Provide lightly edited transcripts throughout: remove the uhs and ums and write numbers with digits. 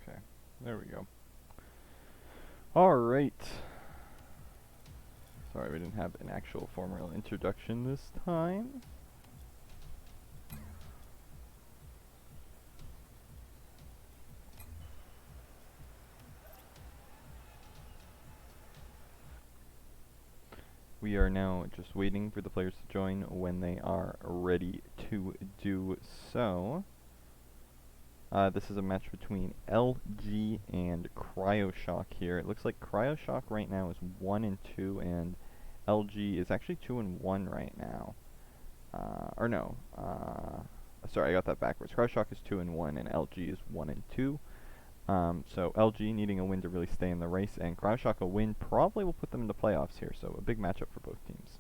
Okay, there we go. Alright. Sorry we didn't have an actual formal introduction this time. We are now just waiting for the players to join when they are ready to do so. This is a match between LG and Cryoshock here. It looks like Cryoshock right now is 1-2 and LG is actually 2-1 right now. Or no, sorry, I got that backwards. Cryoshock is 2-1 and LG is 1-2. So LG needing a win to really stay in the race, and Cryoshock a win probably will put them into playoffs here, so a big matchup for both teams.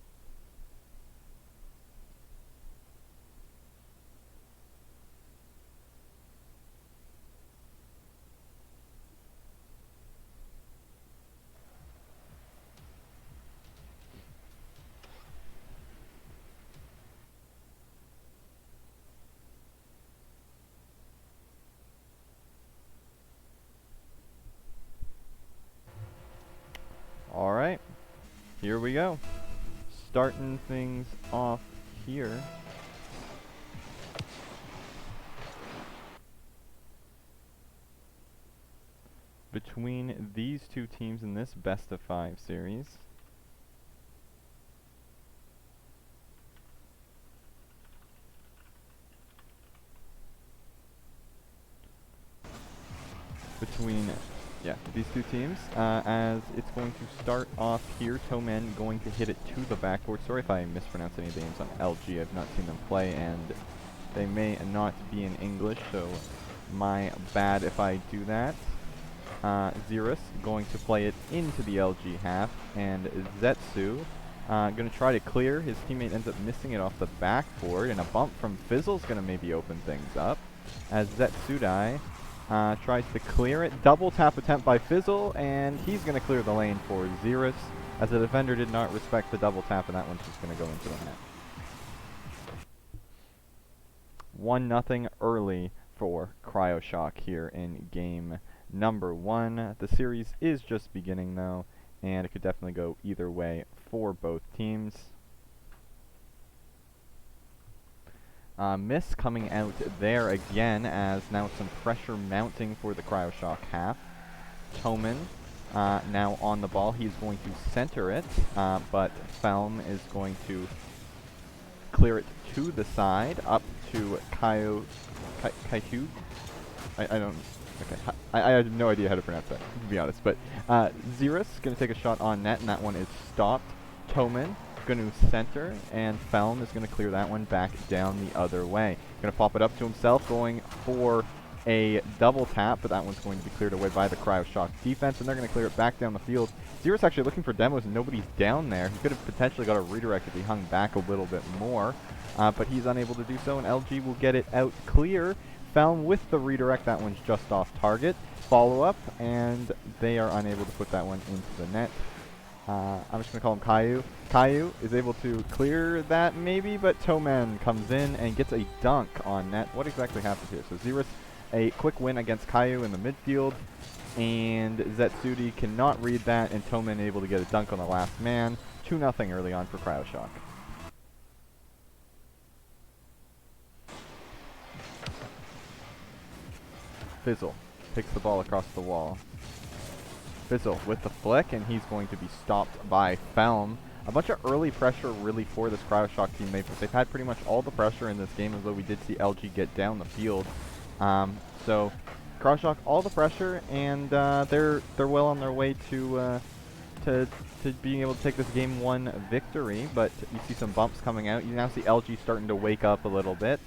Alright, here we go. Starting things off here. Between these two teams in this best of 5 series. These two teams, as it's going to start off here. Tomen going to hit it to the backboard. Sorry if I mispronounce any names on LG. I've not seen them play, and they may not be in English, so my bad if I do that. Xerus going to play it into the LG half, and Zetsu going to try to clear. His teammate ends up missing it off the backboard, and a bump from Fizzle's going to maybe open things up, as Zetsudai tries to clear it. Double tap attempt by Fizzle, and he's going to clear the lane for Xerus, as the defender did not respect the double tap, and that one's just going to go into the net. 1-0 early for Cryoshock here in game number 1. The series is just beginning though, and it could definitely go either way for both teams. Miss coming out there again, as now some pressure mounting for the Cryoshock half. Tomen now on the ball. He's going to center it, but Felm is going to clear it to the side, up to Kaihu. I don't... Okay, I have no idea how to pronounce that, to be honest. But Xerus going to take a shot on net, and that one is stopped. Tomen going to center, and Felm is going to clear that one back down the other way. Going to pop it up to himself, going for a double tap, but that one's going to be cleared away by the Cryoshock defense, and they're going to clear it back down the field. Xerus actually looking for demos, and nobody's down there. He could have potentially got a redirect if he hung back a little bit more, but he's unable to do so, and LG will get it out clear. Felm with the redirect, that one's just off target. Follow up, and they are unable to put that one into the net. I'm just going to call him Kaihu. Kaihu is able to clear that maybe, but Tomen comes in and gets a dunk on net. What exactly happened here? So Xerus, a quick win against Kaihu in the midfield, and Zetsudi cannot read that, and Tomen able to get a dunk on the last man. 2-0 early on for Cryoshock. Fizzle takes the ball across the wall. Fizzle with the flick, and he's going to be stopped by Felm. A bunch of early pressure really for this Cryoshock teammate, but they've had pretty much all the pressure in this game, although we did see LG get down the field. So Cryoshock all the pressure, and they're well on their way to being able to take this game 1 victory. But you see some bumps coming out. You now see LG starting to wake up a little bit.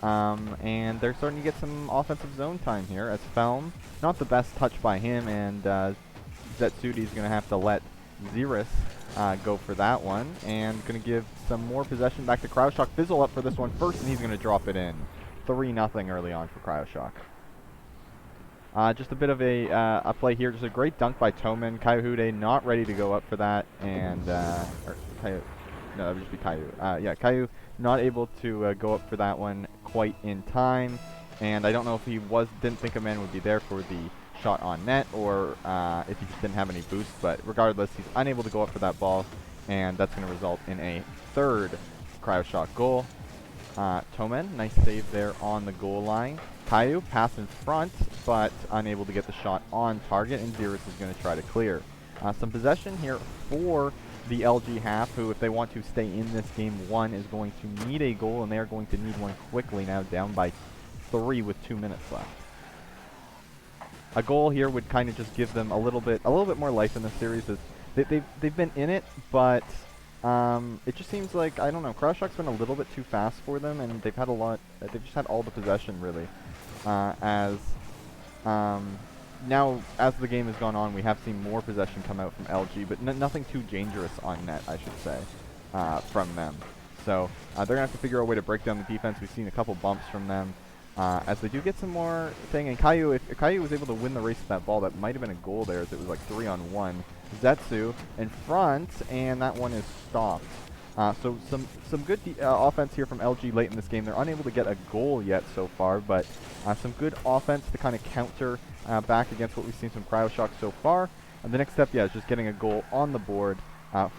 And they're starting to get some offensive zone time here, as Felm, not the best touch by him, and Zetsudi's going to have to let Xerus go for that one, and going to give some more possession back to Cryoshock. Fizzle up for this one first, and he's going to drop it in. 3-0 early on for Cryoshock. Just a bit of a play here, just a great dunk by Tomen. Kaihude not ready to go up for that, and, or Kaihu, no, that would just be Kaihu. Yeah, Kaihu not able to go up for that one quite in time, And I don't know if he didn't think a man would be there for the shot on net, or if he just didn't have any boost. But regardless, he's unable to go up for that ball, and that's going to result in a third Cryoshock goal. Tomen, nice save there on the goal line. Caillou, pass in front, but unable to get the shot on target, and Xerus is going to try to clear. Some possession here for the LG half, who, if they want to stay in this game one, is going to need a goal, and they are going to need one quickly now, down by 3 with 2 minutes left. A goal here would kind of just give them a little bit more life in this series. As they've been in it, but it just seems like, I don't know, Cryoshock's been a little bit too fast for them, and they've had a lot. They've just had all the possession really. Now, as the game has gone on, we have seen more possession come out from LG, but nothing too dangerous on net, I should say, from them. So they're going to have to figure out a way to break down the defense. We've seen a couple bumps from them, as they do get some more thing. And Caillou, if Caillou was able to win the race with that ball, that might have been a goal there, as it was like 3-on-1. Zetsu in front, and that one is stopped. So some good offense here from LG late in this game. They're unable to get a goal yet so far, but some good offense to kind of counter back against what we've seen from Cryoshock so far. And the next step, yeah, is just getting a goal on the board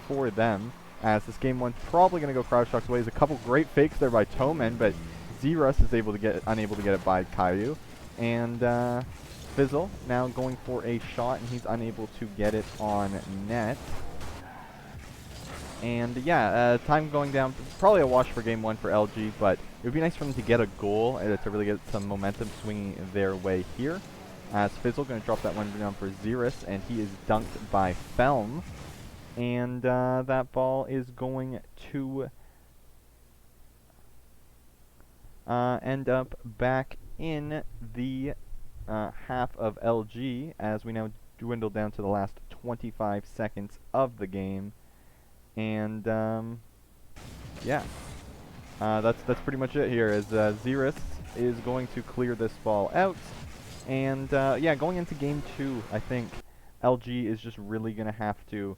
for them, as this game one's probably going to go Cryoshock's way. There's a couple great fakes there by Tomen, but Xerus is unable to get it by Caillou. And Fizzle now going for a shot, and he's unable to get it on net. And yeah, time going down, probably a wash for game one for LG, but it would be nice for them to get a goal to really get some momentum swinging their way here. As Fizzle going to drop that one down for Xerus, and he is dunked by Felm. And that ball is going to end up back in the half of LG, as we now dwindle down to the last 25 seconds of the game. And yeah, that's pretty much it here, as Xerus is going to clear this ball out. And yeah, going into game two, I think LG is just really going to have to,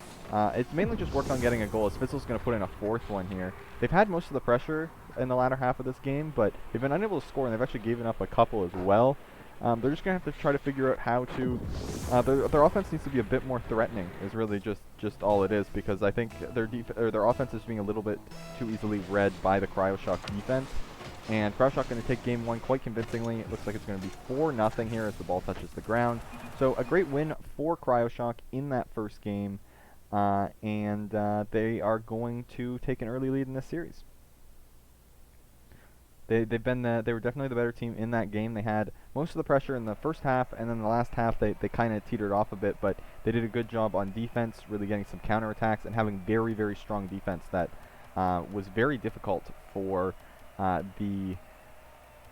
it's mainly just work on getting a goal, as Fizzle's going to put in a fourth one here. They've had most of the pressure in the latter half of this game, but they've been unable to score, and they've actually given up a couple as well. They're just going to have to try to figure out how to, their offense needs to be a bit more threatening, is really just all it is, because I think their offense is being a little bit too easily read by the Cryoshock defense. And Cryoshock going to take game one quite convincingly. It looks like it's going to be 4-0 here as the ball touches the ground. So a great win for Cryoshock in that first game, and they are going to take an early lead in this series. They were definitely the better team in that game. They had most of the pressure in the first half, and then the last half they kind of teetered off a bit, but they did a good job on defense, really getting some counterattacks and having very, very strong defense that was very difficult for the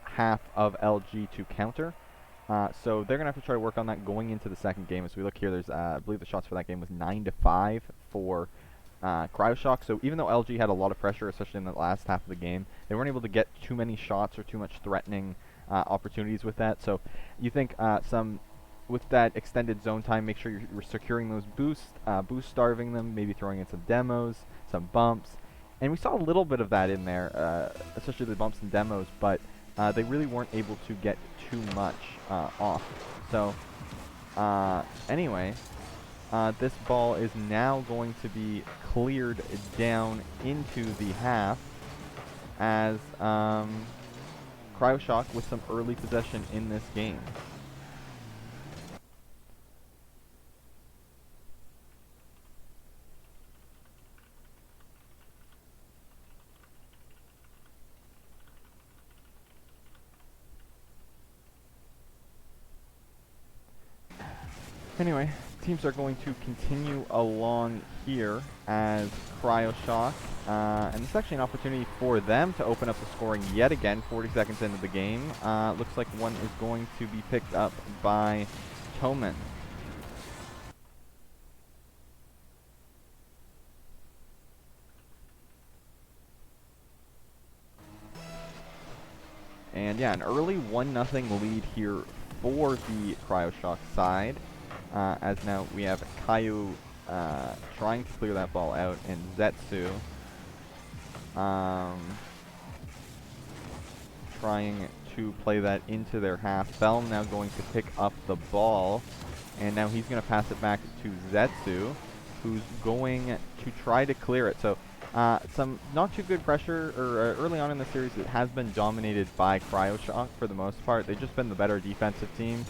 half of LG to counter. So they're going to have to try to work on that going into the second game. As we look here, there's I believe the shots for that game was 9-5 for Cryoshock. So even though LG had a lot of pressure, especially in the last half of the game, they weren't able to get too many shots or too much threatening opportunities with that. So you think with that extended zone time, make sure you're securing those boost starving them, maybe throwing in some demos, some bumps. And we saw a little bit of that in there, especially the bumps and demos, but they really weren't able to get too much off. So anyway, this ball is now going to be cleared down into the half, as Cryoshock with some early possession in this game. Anyway, teams are going to continue along here as Cryoshock, and this is actually an opportunity for them to open up the scoring yet again, 40 seconds into the game. Looks like one is going to be picked up by Tomen. And yeah, an early 1-0 lead here for the Cryoshock side. As now we have Caillou trying to clear that ball out, and Zetsu trying to play that into their half. Felm now going to pick up the ball, and now he's going to pass it back to Zetsu, who's going to try to clear it. So some not too good pressure early on in the series. It has been dominated by Cryoshock for the most part. They've just been the better defensive team,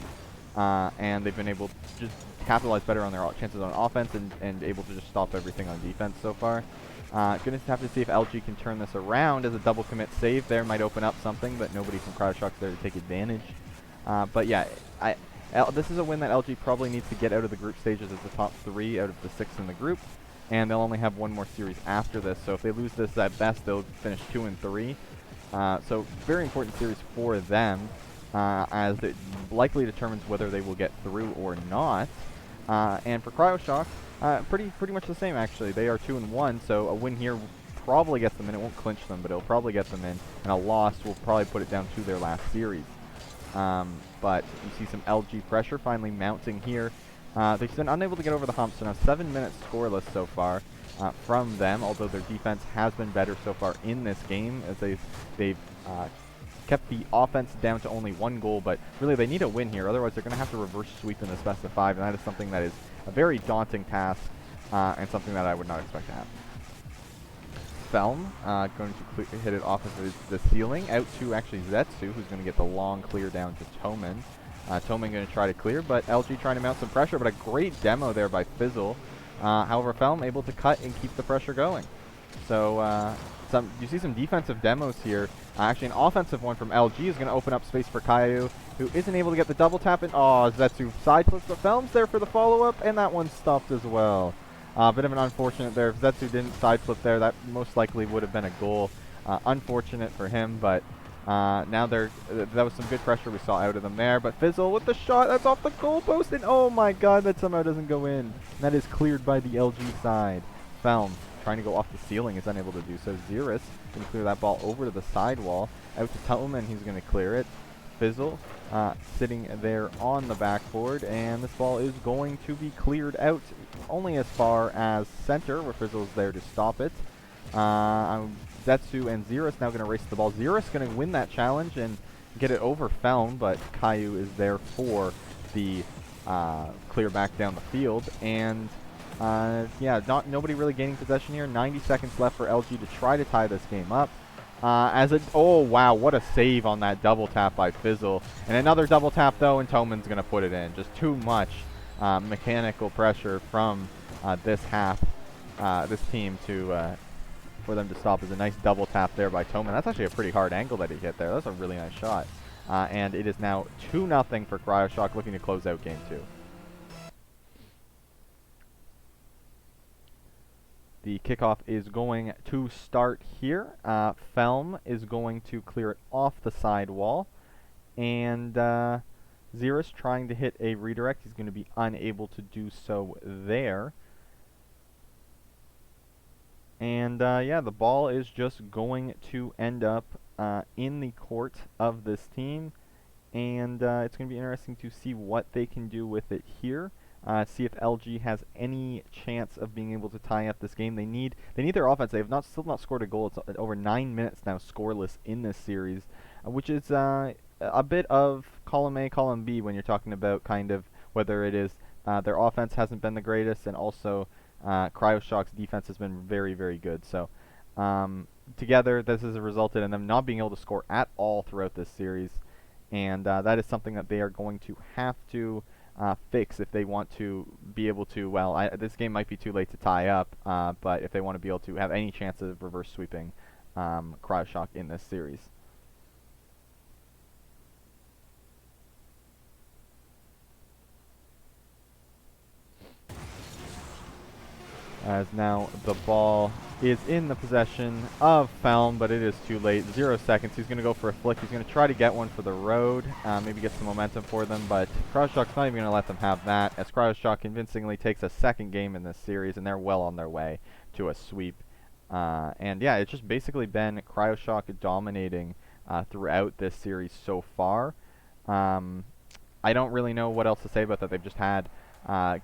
and they've been able to just capitalize better on their chances on offense and able to just stop everything on defense so far. Gonna have to see if LG can turn this around, as a double commit save there might open up something, but nobody from Cryoshock's there to take advantage. But yeah, this is a win that LG probably needs to get out of the group stages as the top 3 out of the 6 in the group, and they'll only have one more series after this. So if they lose this, at best they'll finish 2 and 3. So very important series for them, as it likely determines whether they will get through or not. And for Cryoshock, pretty much the same actually. They are 2 and 1, so a win here probably gets them in. It won't clinch them, but it'll probably get them in, and a loss will probably put it down to their last series. But you see some LG pressure finally mounting here. They've been unable to get over the hump, so now 7 minutes scoreless so far from them, although their defense has been better so far in this game, as they've kept the offense down to only 1 goal, but really they need a win here, otherwise they're going to have to reverse sweep in this best of 5, and that is something that is a very daunting task, and something that I would not expect to happen. Felm going to hit it off of the ceiling, out to actually Zetsu, who's going to get the long clear down to Toman. Toman going to try to clear, but LG trying to mount some pressure, but a great demo there by Fizzle. However, Felm able to cut and keep the pressure going. So you see some defensive demos here. Actually, an offensive one from LG is going to open up space for Caillou, who isn't able to get the double tap in. Oh, Zetsu side flips, but Felm's there for the follow-up, and that one stopped as well. Bit of an unfortunate there. If Zetsu didn't side flip there, that most likely would have been a goal. Unfortunate for him, but now that was some good pressure we saw out of them there. But Fizzle with the shot, that's off the goalpost, and oh my god, that somehow doesn't go in. That is cleared by the LG side. Felm trying to go off the ceiling is unable to do so. Xerus can clear that ball over to the sidewall. Out to Toman, he's going to clear it. Fizzle sitting there on the backboard, and this ball is going to be cleared out only as far as center, where Fizzle's there to stop it. Zetsu and Xerus now going to race the ball. Xerus going to win that challenge and get it over Felm, but Caillou is there for the clear back down the field. And yeah, nobody really gaining possession here. 90 seconds left for LG to try to tie this game up. Oh wow, what a save on that double tap by Fizzle. And another double tap though, and Toman's going to put it in. Just too much mechanical pressure from this team for them to stop. Is a nice double tap there by Toman. That's actually a pretty hard angle that he hit there. That's a really nice shot. And it is now 2-0 for Cryoshock, looking to close out Game 2. The kickoff is going to start here. Felm is going to clear it off the side wall. And Xerus trying to hit a redirect. He's going to be unable to do so there. And yeah, the ball is just going to end up in the court of this team. And it's going to be interesting to see what they can do with it here. See if LG has any chance of being able to tie up this game. They need their offense. They have still not scored a goal. It's over 9 minutes now scoreless in this series, which is a bit of column A, column B when you're talking about kind of whether it is their offense hasn't been the greatest, and also Cryoshock's defense has been very, very good. So together, this has resulted in them not being able to score at all throughout this series, and that is something that they are going to have to fix if they want to be able to, well, this game might be too late to tie up, but if they want to be able to have any chance of reverse sweeping Cryoshock in this series. As now the ball is in the possession of Felm, but it is too late. 0 seconds. He's going to go for a flick. He's going to try to get one for the road, maybe get some momentum for them, but Cryoshock's not even going to let them have that, as Cryoshock convincingly takes a second game in this series, and they're well on their way to a sweep. And yeah, it's just basically been Cryoshock dominating throughout this series so far. I don't really know what else to say about that. They've just had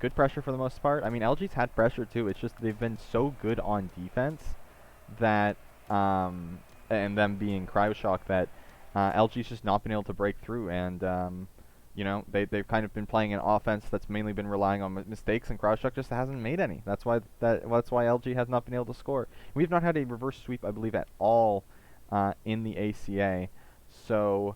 good pressure for the most part. I mean, LG's had pressure too. It's just they've been so good on defense that, and them being Cryoshock, that LG's just not been able to break through, and you know, they've kind of been playing an offense that's mainly been relying on mistakes, and CryoShock just hasn't made any. That's why LG has not been able to score. We've not had a reverse sweep, I believe, at all in the ACA. So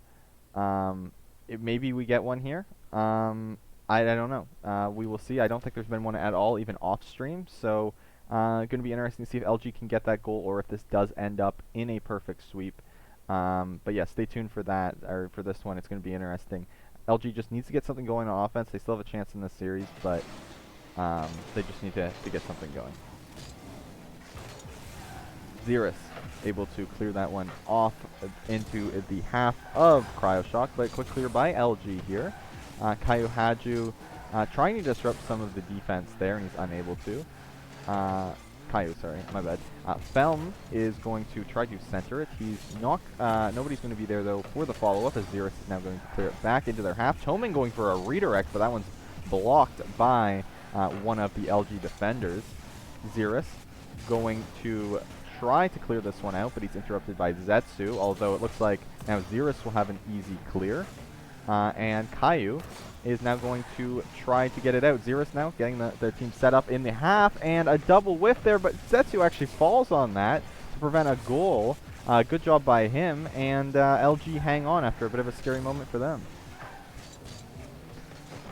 maybe we get one here. I don't know. We will see. I don't think there's been one at all, even off stream. So going to be interesting to see if LG can get that goal or if this does end up in a perfect sweep. But yeah, stay tuned for that, or for this one. It's going to be interesting. LG just needs to get something going on offense. They still have a chance in this series, but they just need to get something going. Xerus able to clear that one off into the half of CryoShock, but quick clear by LG here. Kaio Haju trying to disrupt some of the defense there, and he's unable to. Kaio, sorry, my bad. Felm is going to try to center it. He's not, nobody's going to be there though for the follow-up, as Xerus is now going to clear it back into their half. Toman going for a redirect, but that one's blocked by one of the LG defenders. Xerus going to try to clear this one out, but he's interrupted by Zetsu, although it looks like now Xerus will have an easy clear. And Kaio is now going to try to get it out. Xerus now getting their team set up in the half, and a double whiff there, but Zetsu actually falls on that to prevent a goal. Good job by him, and LG hang on after a bit of a scary moment for them.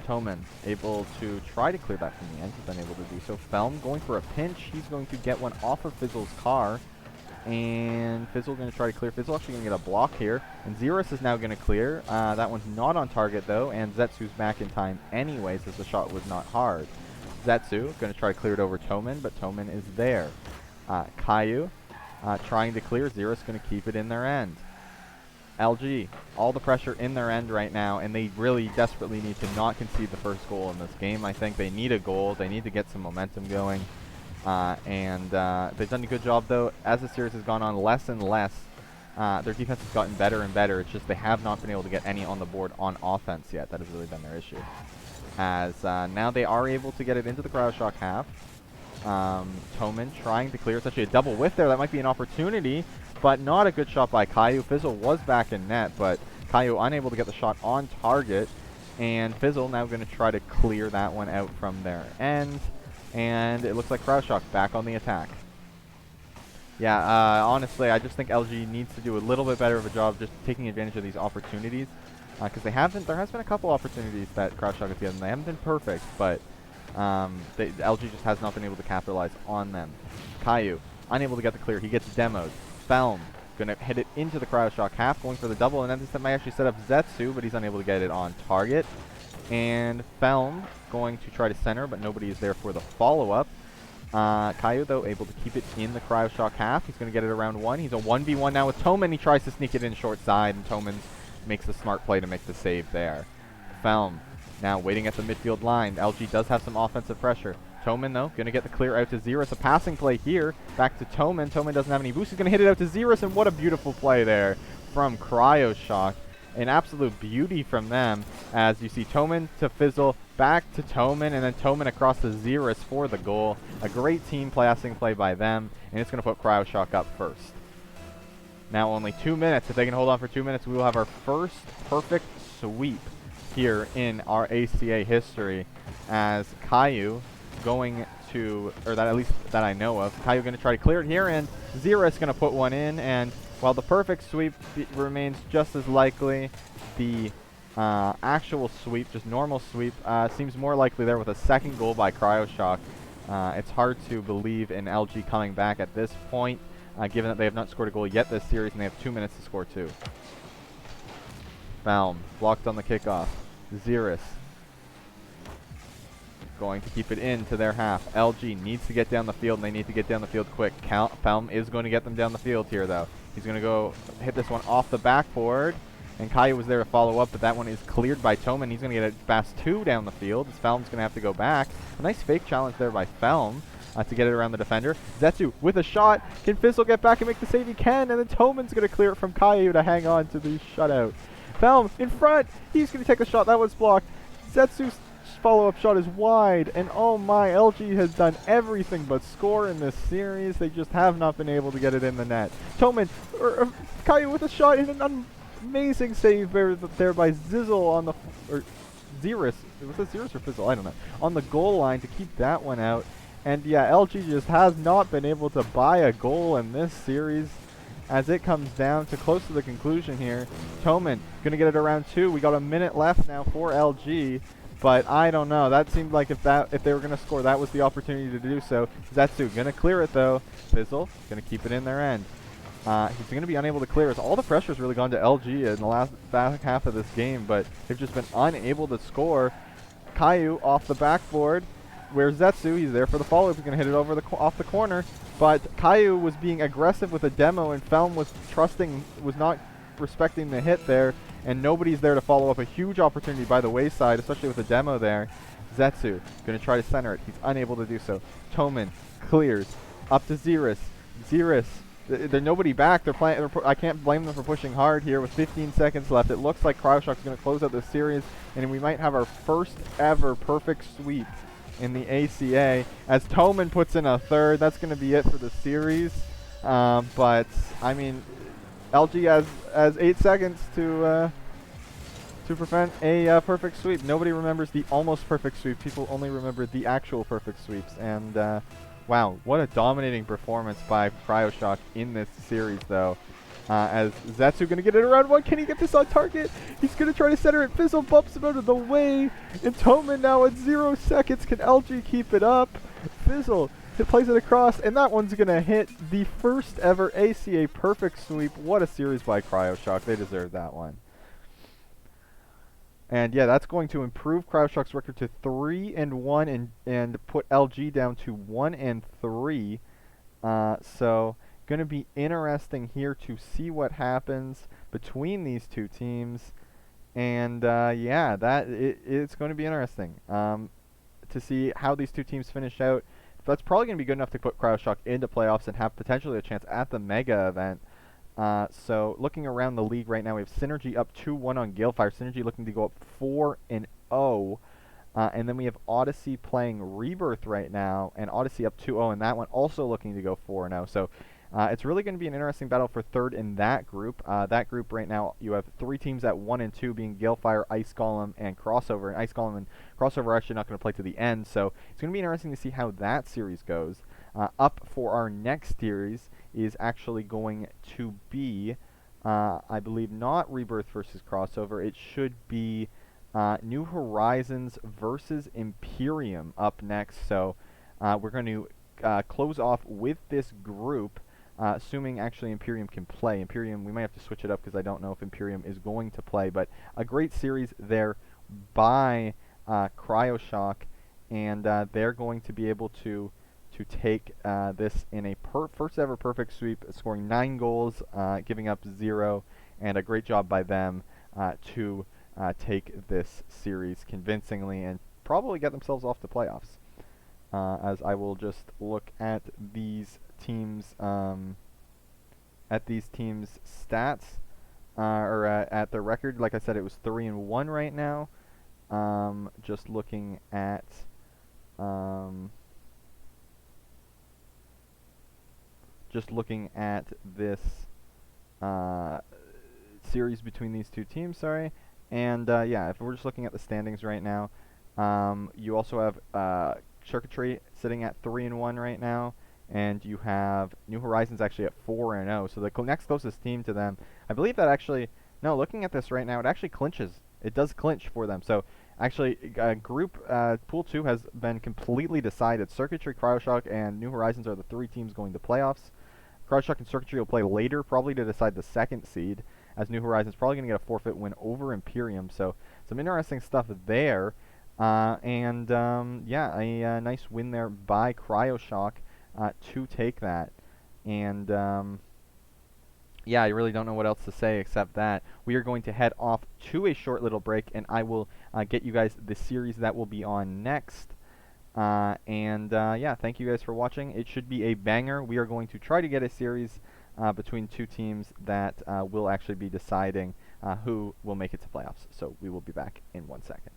Toman able to try to clear that from the end. He's unable to do so. Felm going for a pinch. He's going to get one off of Fizzle's car. And Fizzle going to try to clear. Fizzle actually going to get a block here. And Xerus is now going to clear. That one's not on target though. And Zetsu's back in time anyways, as the shot was not hard. Zetsu going to try to clear it over Toman, but Toman is there. Kaio trying to clear. Xerus going to keep it in their end. LG, all the pressure in their end right now, and they really desperately need to not concede the first goal in this game. I think they need a goal. They need to get some momentum going. And they've done a good job, though. As the series has gone on less and less, their defense has gotten better and better. It's just they have not been able to get any on the board on offense yet. That has really been their issue. As now they are able to get it into the CryoShock half. Toman trying to clear. It's actually a double whiff there. That might be an opportunity, but not a good shot by Kaio. Fizzle was back in net, but Kaio unable to get the shot on target. And Fizzle now going to try to clear that one out from their end. And it looks like CryoShock back on the attack. Yeah, honestly, I just think LG needs to do a little bit better of a job just taking advantage of these opportunities. Because there has been a couple opportunities that CryoShock has given. They haven't been perfect, but LG just has not been able to capitalize on them. Kaio, unable to get the clear. He gets demoed. Felm, going to hit it into the CryoShock half, going for the double, and then this might actually set up Zetsu, but he's unable to get it on target. And Felm going to try to center, but nobody is there for the follow-up. Kaio, though, able to keep it in the CryoShock half. He's going to get it around one. He's a 1v1 now with Toman. He tries to sneak it in short side, and Toman makes the smart play to make the save there. Felm now waiting at the midfield line. LG does have some offensive pressure. Toman, though, going to get the clear out to Xerus. A passing play here. Back to Toman. Toman doesn't have any boost. He's going to hit it out to Xerus, and what a beautiful play there from CryoShock. An absolute beauty from them, as you see Toman to Fizzle, back to Toman, and then Toman across to Xerus for the goal. A great team passing play by them, and it's going to put CryoShock up first. Now only 2 minutes. If they can hold on for 2 minutes, we will have our first perfect sweep here in our ACA history, as Kaio going to, or that at least that I know of, Kaio going to try to clear it here, and Xerus going to put one in, and while the perfect sweep remains just as likely, the actual sweep, just normal sweep, seems more likely there with a second goal by CryoShock. It's hard to believe in LG coming back at this point, given that they have not scored a goal yet this series, and they have 2 minutes to score two. Felm blocked on the kickoff. Xerus going to keep it into their half. LG needs to get down the field, and they need to get down the field quick. Felm is going to get them down the field here, though. He's going to go hit this one off the backboard, and Kaio was there to follow up, but that one is cleared by Toman. He's going to get a fast 2 down the field, as Felm's going to have to go back. A nice fake challenge there by Felm to get it around the defender. Zetsu with a shot. Can Fizzle get back and make the save? He can, and then Toman's going to clear it from Kaio to hang on to the shutout. Felm in front. He's going to take a shot. That was blocked. Zetsu's follow-up shot is wide, and oh my, LG has done everything but score in this series. They just have not been able to get it in the net. Toman, Kaio with a shot, and an Amazing save there by Zizzle on the, or Xerus. Was it Xerus or Fizzle? I don't know. On the goal line to keep that one out. And yeah, LG just has not been able to buy a goal in this series as it comes down to close to the conclusion here. Toman going to get it around 2. We got a minute left now for LG. But I don't know. That seemed like if they were going to score, that was the opportunity to do so. Zetsu going to clear it though. Fizzle going to keep it in their end. He's going to be unable to clear it. All the pressure's really gone to LG in the back half of this game, but they've just been unable to score. Caillou off the backboard. Where's Zetsu? He's there for the follow-up. He's going to hit it over off the corner. But Caillou was being aggressive with a demo, and Felm was not respecting the hit there, and nobody's there to follow up. A huge opportunity by the wayside, especially with the demo there. Zetsu going to try to center it. He's unable to do so. Toman clears up to Xerus. Xerus. There's nobody back. I can't blame them for pushing hard here with 15 seconds left. It looks like Cryoshock's going to close out this series, and we might have our first ever perfect sweep in the ACA as Toman puts in a third. That's going to be it for the series. But I mean, LG has 8 seconds to prevent a perfect sweep. Nobody remembers the almost perfect sweep. People only remember the actual perfect sweeps. And wow, what a dominating performance by Cryoshock in this series, though. As Zetsu going to get it around 1. Can he get this on target? He's going to try to center it. Fizzle bumps him out of the way. And Toman now at 0 seconds. Can LG keep it up? Fizzle plays it across, and that one's going to hit the first ever ACA perfect sweep. What a series by Cryoshock. They deserve that one. And yeah, that's going to improve Cryoshock's record to 3-1 and put LG down to 1-3. So going to be interesting here to see what happens between these two teams. And yeah, it's going to be interesting to see how these two teams finish out. That's probably going to be good enough to put Cryoshock into playoffs and have potentially a chance at the Mega event. So looking around the league right now, we have Synergy up 2-1 on Galefire. Synergy looking to go up 4-0. And then we have Odyssey playing Rebirth right now, and Odyssey up 2-0, and that one also looking to go 4-0. So it's really going to be an interesting battle for third in that group. That group right now, you have 3 teams at 1 and 2, being Galefire, Ice Golem, and Crossover. And Ice Golem and Crossover are actually not going to play to the end, so it's going to be interesting to see how that series goes. Up for our next series is actually going to be, I believe, not Rebirth versus Crossover. It should be New Horizons versus Imperium up next. So we're going to close off with this group, assuming actually Imperium can play. Imperium, we might have to switch it up because I don't know if Imperium is going to play. But a great series there by Cryoshock, and they're going to be able to take this in a first ever perfect sweep, scoring 9 goals, giving up 0, and a great job by them to take this series convincingly and probably get themselves off the playoffs. As I will just look at these teams' stats, or at their record. Like I said, it was 3-1 right now. Just looking at this series between these two teams, sorry. And yeah, if we're just looking at the standings right now, you also have Circuitry sitting at 3-1 right now, and you have New Horizons actually at 4-0. So the next closest team to them, I believe that actually, no, looking at this right now, it actually clinches. It does clinch for them. So actually, Pool 2 has been completely decided. Circuitry, Cryoshock, and New Horizons are the 3 teams going to playoffs. Cryoshock and Circuitry will play later, probably to decide the 2nd seed, as New Horizons probably going to get a forfeit win over Imperium. So some interesting stuff there. Yeah, a nice win there by Cryoshock to take that. And yeah, I really don't know what else to say except that we are going to head off to a short little break, and I will get you guys the series that will be on next. Yeah, thank you guys for watching. It should be a banger. We are going to try to get a series between 2 teams that will actually be deciding who will make it to playoffs. So we will be back in 1 second.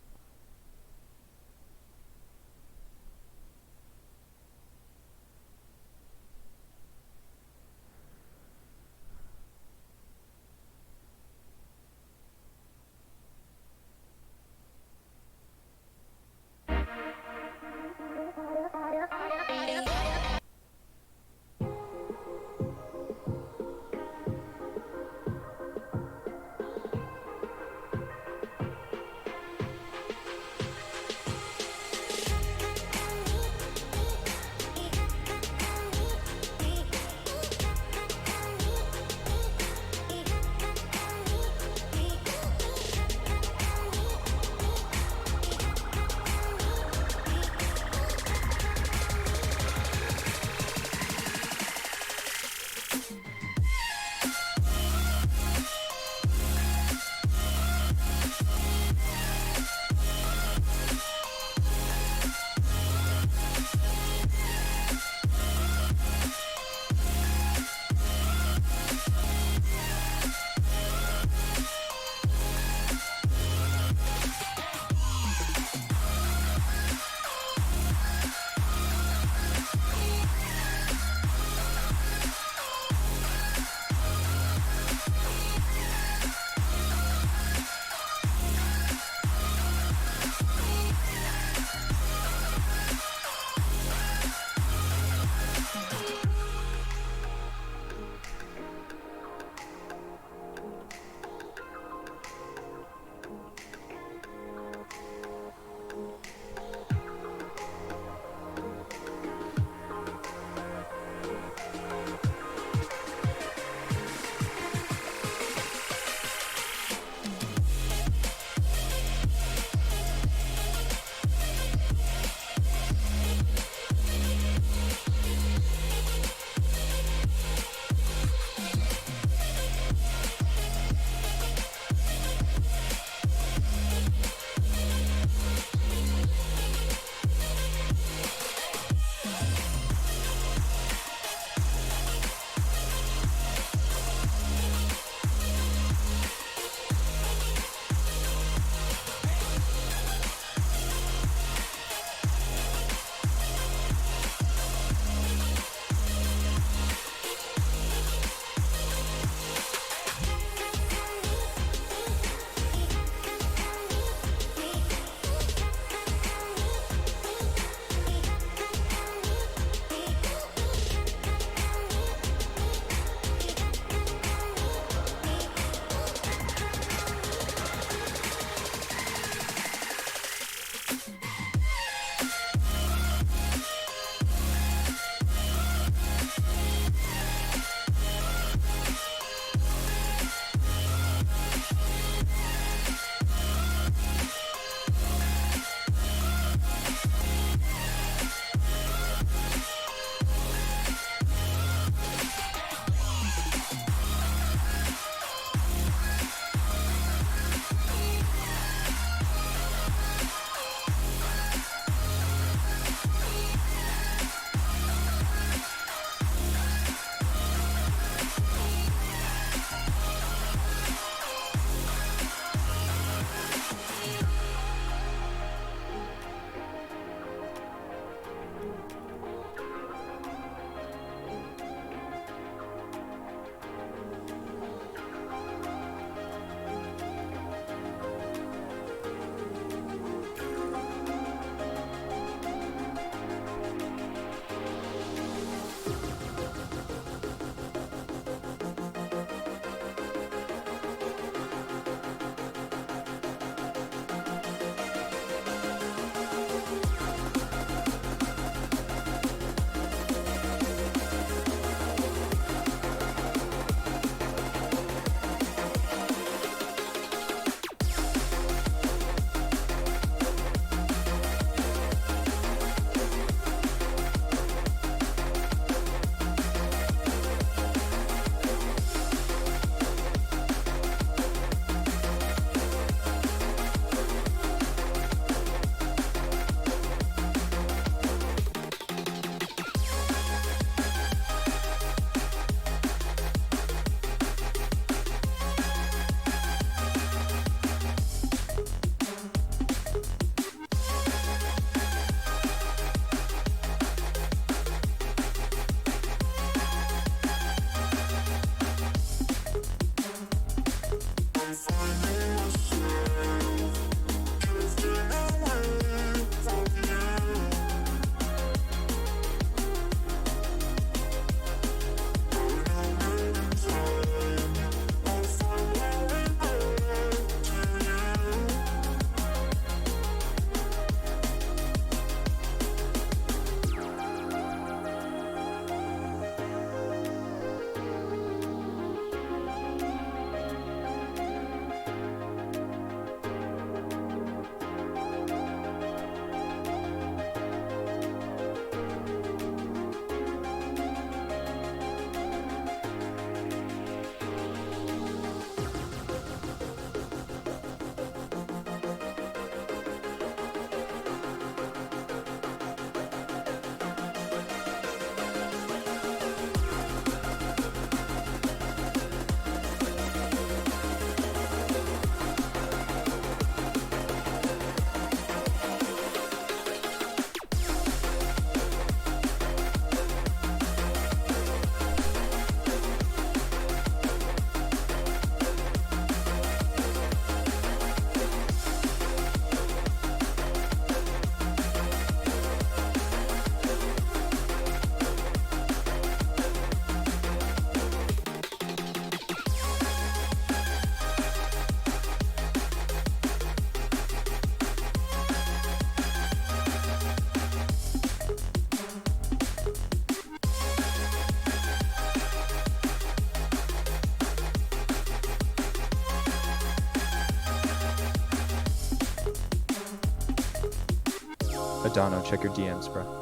Adano, check your DMs, bro.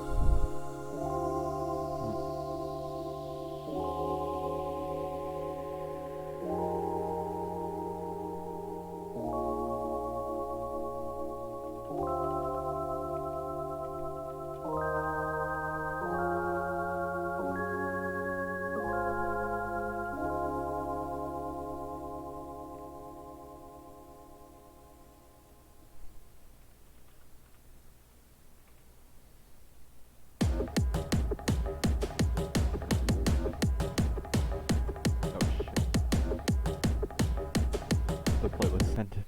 The playlist sent it.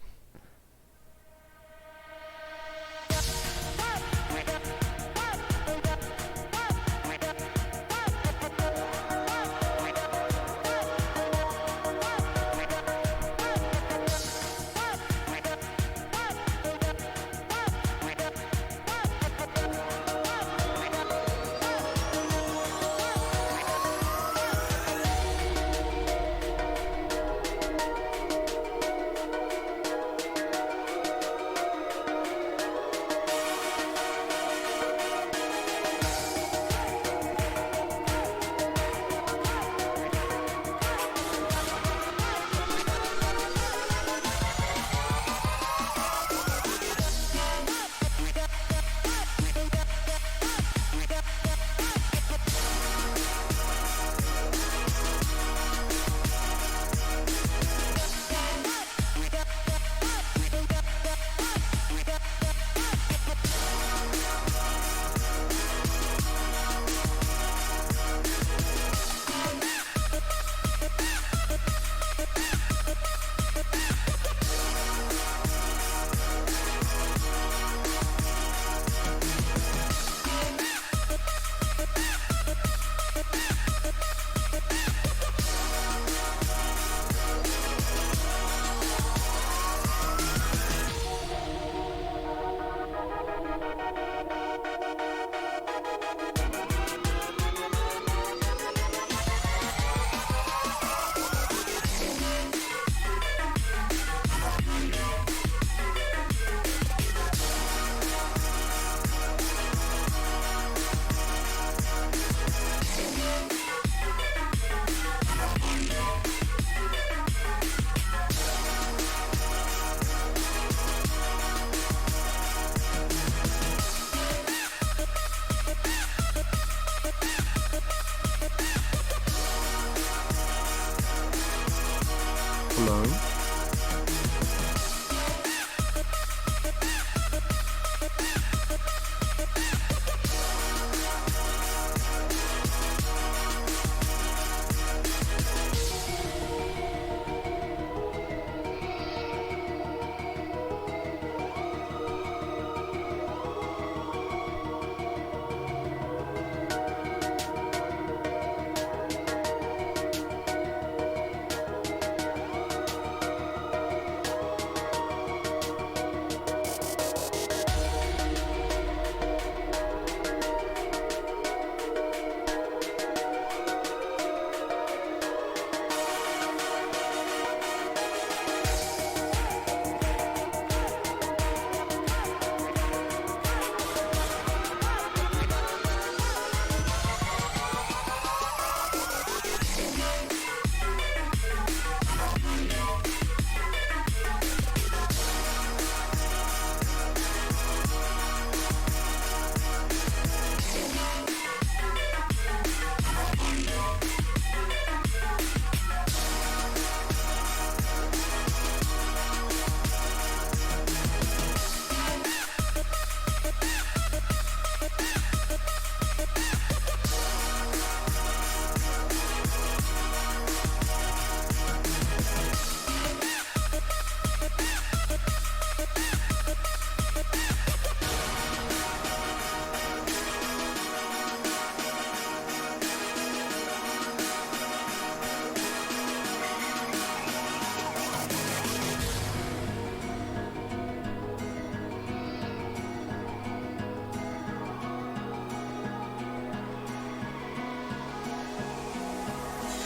Hello?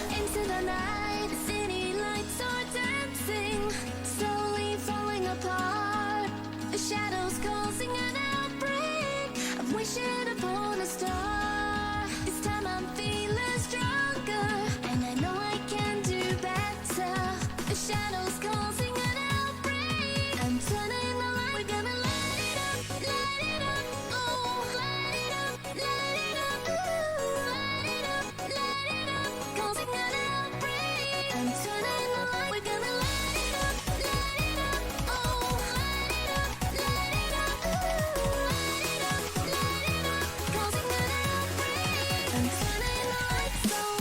Into the night, city lights are dancing, slowly falling apart. The shadows causing an outbreak. wishing upon a star. This time I'm feeling stronger, and I know I can do better. The shadows causing an outbreak. I'm turning the light. We're gonna light it up, oh, light it up, ooh, light it up, causing an outbreak. I'm turning the light. We're gonna light it up, oh, light it up, ooh, light it up, causing an outbreak. I'm turning the lights on.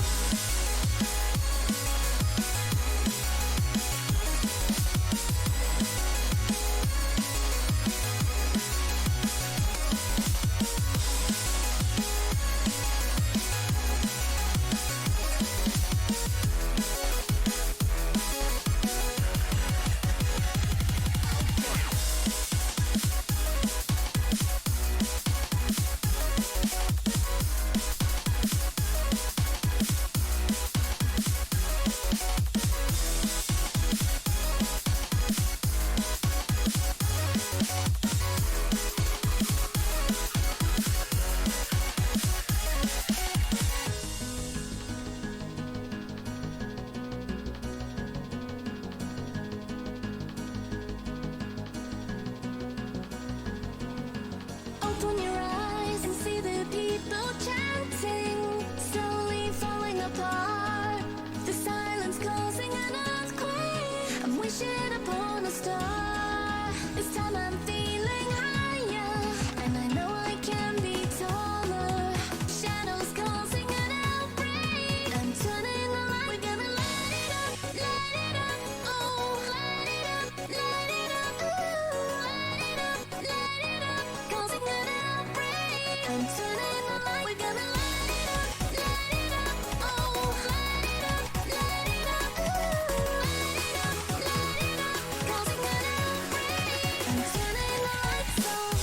Open your eyes and see the people chanting, slowly falling apart. The silence causing an earthquake. I'm wishing upon a star. This time I'm feeling higher, and I know I can be taller. Shadows causing an outbreak. I'm turning the light. We're gonna light it up, oh, light it up, ooh, light it up, causing an outbreak. I'm turning the light. We're gonna light it up, oh, light it up, ooh, light it up, causing an outbreak. I'm turning the lights on.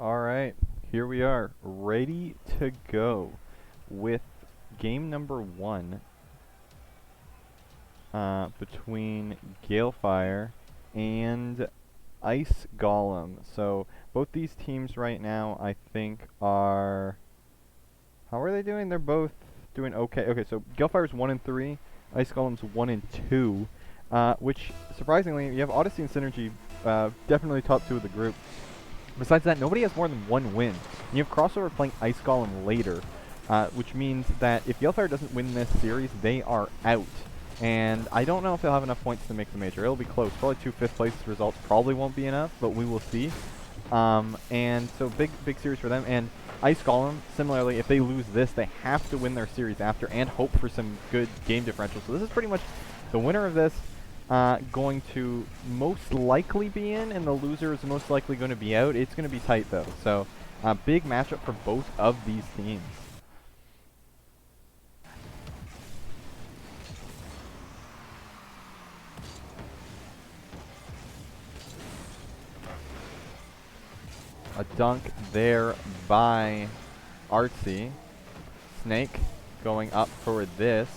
Alright, here we are, ready to go with game number 1 between Galefire and Ice Golem. So both these teams right now, I think, are... How are they doing? They're both doing okay. Okay, so Galefire's 1-3, Ice Golem's 1-2, which surprisingly, you have Odyssey and Synergy definitely top 2 of the group. Besides that, nobody has more than 1 win. And you have Crossover playing Ice Golem later, which means that if Galefire doesn't win this series, they are out. And I don't know if they'll have enough points to make the major. It'll be close. Probably 2 5th place results probably won't be enough, but we will see. And so big series for them. And Ice Golem, similarly, if they lose this, they have to win their series after and hope for some good game differential. So this is pretty much the winner of this going to most likely be in, and the loser is most likely going to be out. It's going to be tight, though. So big matchup for both of these teams. A dunk there by Artsy. Snake going up for this.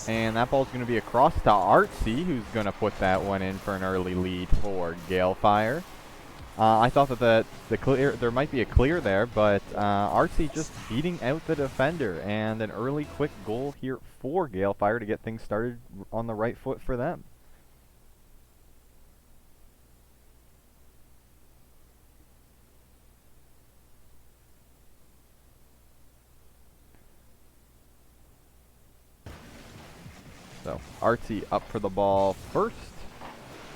And that ball's going to be across to Artsy, who's going to put that one in for an early lead for Galefire. I thought that there might be a clear there, but Artsy just beating out the defender. And an early quick goal here for Galefire to get things started on the right foot for them. So Artsy up for the ball first.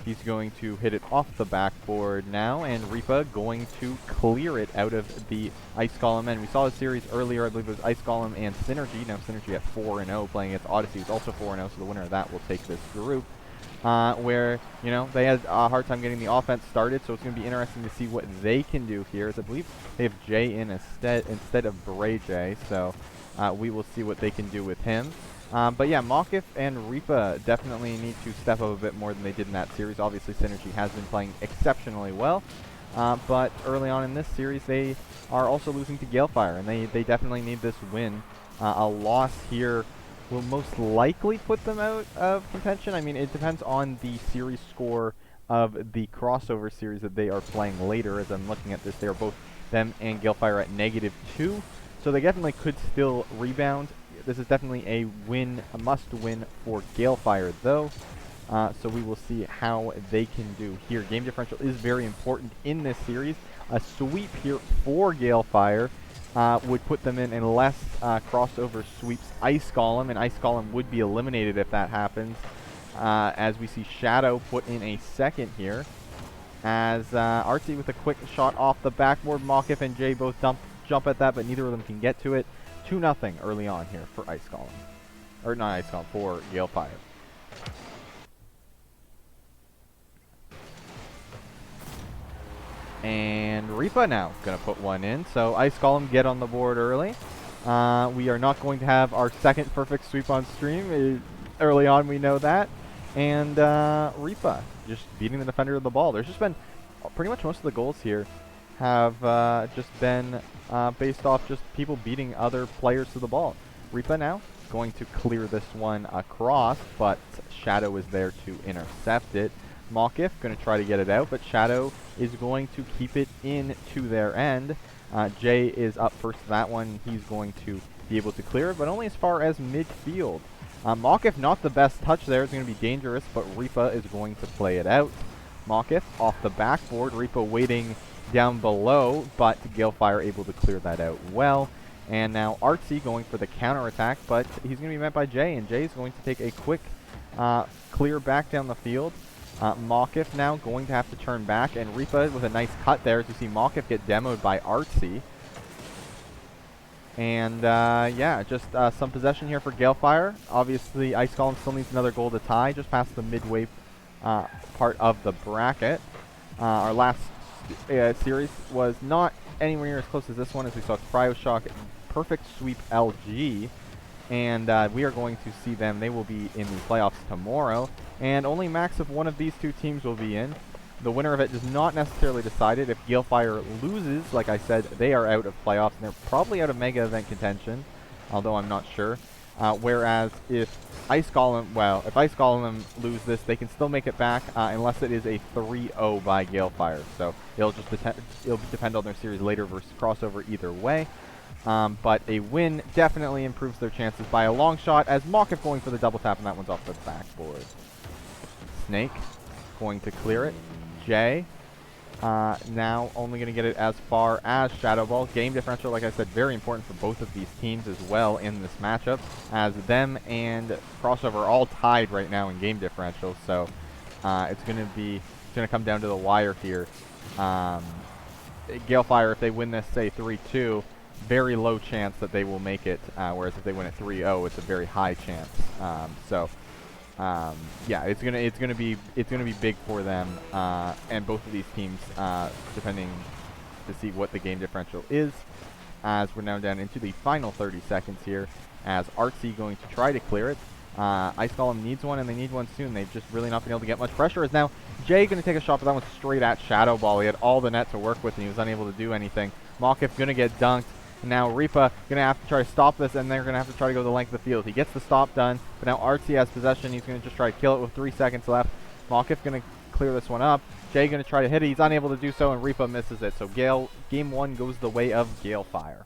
He's going to hit it off the backboard now, and Reaper going to clear it out of the Ice Golem. And we saw a series earlier, I believe it was Ice Golem and Synergy. Now Synergy at 4-0 playing against Odyssey, who's also 4-0, so the winner of that will take this group. Where, you know, they had a hard time getting the offense started, so it's going to be interesting to see what they can do here. As I believe they have Jay in instead of Bray Jay, so we will see what they can do with him. But yeah, Mokif and Reapa definitely need to step up a bit more than they did in that series. Obviously, Synergy has been playing exceptionally well, but early on in this series, they are also losing to Galefire, and they definitely need this win. A loss here will most likely put them out of contention. I mean, it depends on the series score of the crossover series that they are playing later. As I'm looking at this, they are both, them and Galefire, at -2, so they definitely could still rebound. This is definitely a win, a must-win for Galefire, though. So we will see how they can do here. Game differential is very important in this series. A sweep here for Galefire would put them in unless crossover sweeps Ice Golem, and Ice Golem would be eliminated if that happens. As we see Shadow put in a second here. As Artsy with a quick shot off the backboard. Mokif and Jay both jump at that, but neither of them can get to it. 2-0 early on here for Ice Golem. Or not Ice Golem, for Galefire. And Reapa now going to put one in. So Ice Golem get on the board early. We are not going to have our second perfect sweep on stream. Early on, we know that. And Reapa just beating the defender of the ball. There's just been pretty much most of the goals here have just been based off just people beating other players to the ball. Reapa now going to clear this one across, but Shadow is there to intercept it. Mokif going to try to get it out, but Shadow is going to keep it in to their end. Jay is up first to that one. He's going to be able to clear it, but only as far as midfield. Mokif, not the best touch there. It's going to be dangerous, but Reapa is going to play it out. Mokif off the backboard. Reapa waiting down below, but Galefire able to clear that out well. And now Artsy going for the counterattack, but he's going to be met by Jay, and Jay is going to take a quick clear back down the field. Mokif now going to have to turn back, and Reapa with a nice cut there as you see Mokif get demoed by Artsy. And yeah, just some possession here for Galefire. Obviously, Ice Golem still needs another goal to tie, just past the midway part of the bracket. Our last series was not anywhere near as close as this one, as we saw Cryoshock perfect sweep LG. And we are going to see them. They will be in the playoffs tomorrow. And only max of one of these two teams will be in. The winner of it does not necessarily decide it. If Galefire loses, like I said, they are out of playoffs, and they're probably out of Mega Event contention, although I'm not sure. Whereas if Ice Golem lose this, they can still make it back, unless it is a 3-0 by Galefire. So it'll just depend on their series later versus crossover either way. But a win definitely improves their chances by a long shot, as Mokif going for the double tap, and that one's off the backboard. Snake going to clear it. Jay now only going to get it as far as Shadow Ball. Game differential, like I said, very important for both of these teams as well in this matchup, as them and Crossover are all tied right now in game differential. So it's going to come down to the wire here. Galefire, if they win this, say 3-2, very low chance that they will make it. Whereas if they win it 3-0, it's a very high chance. Yeah, it's gonna be big for them, and both of these teams, depending to see what the game differential is. As we're now down into the final 30 seconds here, as Artsy going to try to clear it. Ice Golem needs one, and they need one soon. They've just really not been able to get much pressure. Is now Jay going to take a shot, but that one's straight at Shadow Ball. He had all the net to work with, and he was unable to do anything. Mokif going to get dunked. And now Reaper going to have to try to stop this, and they're going to have to try to go the length of the field. He gets the stop done, but now Artsy has possession. He's going to just try to kill it with 3 seconds left. Mokif going to clear this one up. Jay going to try to hit it. He's unable to do so, and Reaper misses it. So game 1 goes the way of Galefire.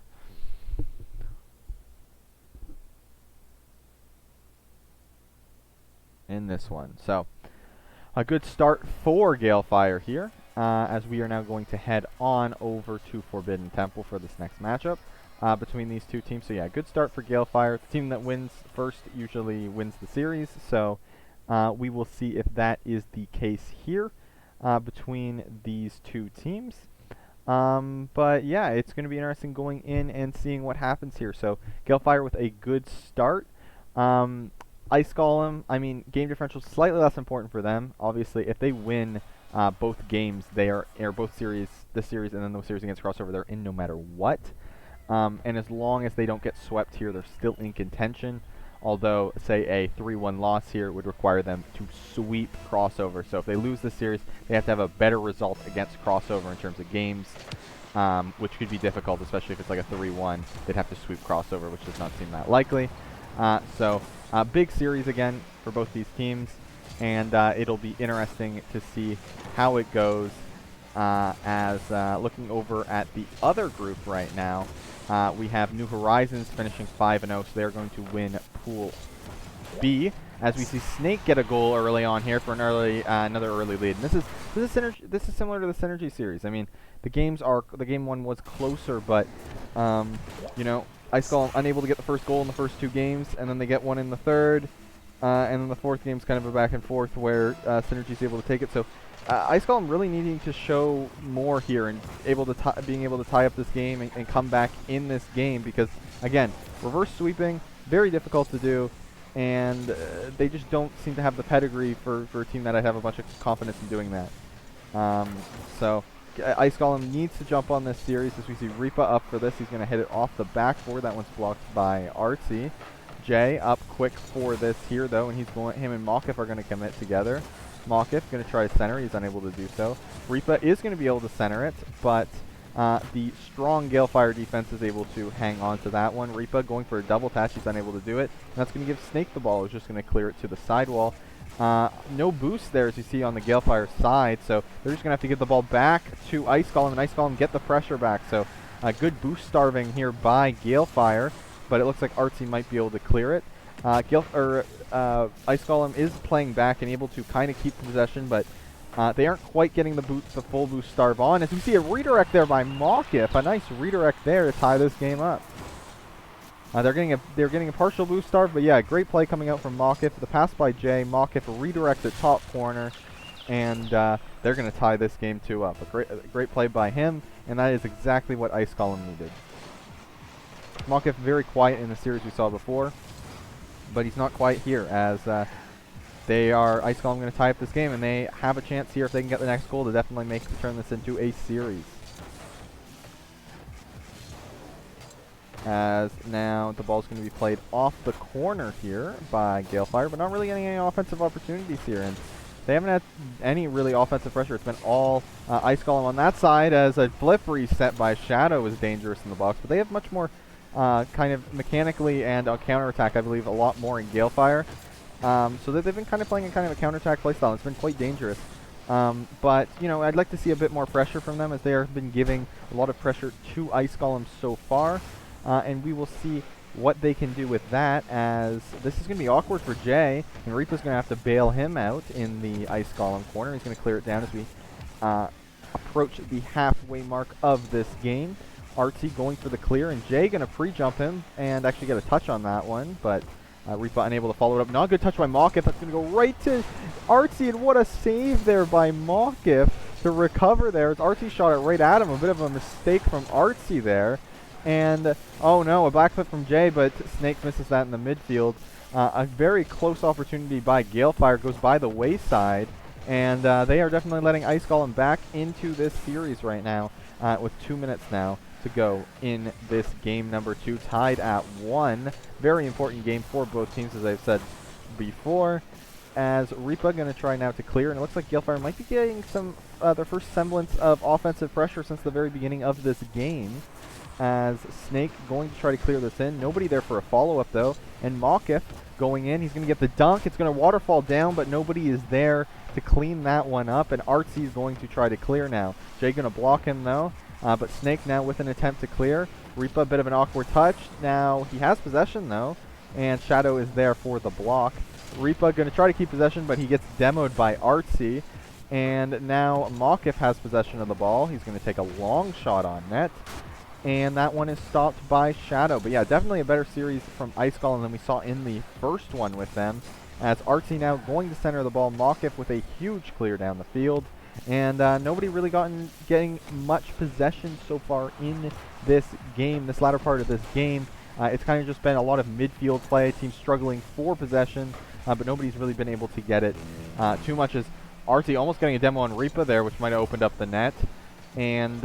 In this one. So a good start for Galefire here. As we are now going to head on over to Forbidden Temple for this next matchup between these two teams. So yeah, good start for Galefire. The team that wins first usually wins the series. So we will see if that is the case here between these two teams. But yeah, it's going to be interesting going in and seeing what happens here. So Galefire with a good start. Ice Golem, I mean, game differential is slightly less important for them. Obviously, if they win both games, they are both series, this series and then the series against Crossover, they're in no matter what. And as long as they don't get swept here, they're still in contention. Although, say, a 3-1 loss here would require them to sweep Crossover. So if they lose this series, they have to have a better result against Crossover in terms of games, which could be difficult, especially if it's like a 3-1. They'd have to sweep Crossover, which does not seem that likely. So big series again for both these teams. And it'll be interesting to see how it goes as looking over at the other group right now. We have New Horizons finishing 5-0, so they're going to win Pool B. As we see Snake get a goal early on here for another early lead. And this is similar to the Synergy series. I mean, the game one was closer, but you know, Ice Golem unable to get the first goal in the first 2 games, and then they get one in the third. And then the 4th game's kind of a back and forth where Synergy's able to take it. So Ice Golem really needing to show more here and being able to tie up this game and come back in this game, because again, reverse sweeping, very difficult to do, and they just don't seem to have the pedigree for a team that I have a bunch of confidence in doing that. So Ice Golem needs to jump on this series, as we see Reaper up for this. He's going to hit it off the backboard. That one's blocked by Artsy. Jay up quick for this here, though, and him and Mokif are going to commit together. Mokif going to try to center. He's unable to do so. Reaper is going to be able to center it, but the strong Galefire defense is able to hang on to that one. Reaper going for a double touch. He's unable to do it, and that's going to give Snake the ball. He's just going to clear it to the sidewall. No boost there, as you see on the Galefire side, so they're just going to have to get the ball back to Ice Golem, and Ice Golem get the pressure back. So a good boost starving here by Galefire. But it looks like Artsy might be able to clear it. Ice Golem is playing back and able to kind of keep possession, but they aren't quite getting the full boost starve on. As we see a redirect there by Mokif, a nice redirect there to tie this game up. They're getting a partial boost starve, but yeah, great play coming out from Mokif. The pass by Jay, Mokif redirect at top corner, and they're going to tie this game 2 up. A great play by him, and that is exactly what Ice Golem needed. Mokif very quiet in the series we saw before, but he's not quite here, as Ice Golem going to tie up this game, and they have a chance here if they can get the next goal to definitely turn this into a series. As now the ball's going to be played off the corner here by Galefire, but not really getting any offensive opportunities here. And they haven't had any really offensive pressure. It's been all Ice Golem on that side, as a flip reset by Shadow is dangerous in the box. But they have much more kind of mechanically and on counterattack, I believe, a lot more in Galefire. So they've been kind of playing a kind of a counterattack playstyle. It's been quite dangerous. But, you know, I'd like to see a bit more pressure from them, as they have been giving a lot of pressure to Ice Golem so far. And we will see what they can do with that, as this is going to be awkward for Jay, and Reapa's going to have to bail him out in the Ice Golem corner. He's going to clear it down as we approach the halfway mark of this game. Artsy going for the clear, and Jay going to pre-jump him and actually get a touch on that one, but Reapa unable to follow it up. Not a good touch by Mawkif. That's going to go right to Artsy, and what a save there by Mawkif to recover there. As Artsy shot it right at him. A bit of a mistake from Artsy there. And, oh no, a backflip from Jay, but Snake misses that in the midfield. A very close opportunity by Galefire goes by the wayside, and they are definitely letting Ice Golem back into this series right now, with 2 minutes now to go in this game number 2, tied at 1. Very important game for both teams, as I've said before, as Reapa going to try now to clear, and it looks like Galefire might be getting some their first semblance of offensive pressure since the very beginning of this game, as Snake going to try to clear this in. Nobody there for a follow-up, though, and Mawkif going in. He's going to get the dunk. It's going to waterfall down, but nobody is there to clean that one up, and Artsy is going to try to clear now. Jay going to block him, though. But Snake now with an attempt to clear. Reapa, a bit of an awkward touch. Now he has possession, though, and Shadow is there for the block. Reapa going to try to keep possession, but he gets demoed by Artsy. And now Mawkif has possession of the ball. He's going to take a long shot on net, and that one is stopped by Shadow. But yeah, definitely a better series from Ice Golem than we saw in the first one with them. As Artsy now going to center the ball. Mawkif with a huge clear down the field. And nobody really getting much possession so far in this game, this latter part of this game. It's kind of just been a lot of midfield play, teams struggling for possession, but nobody's really been able to get it too much, as Artsy almost getting a demo on Reapa there, which might have opened up the net. And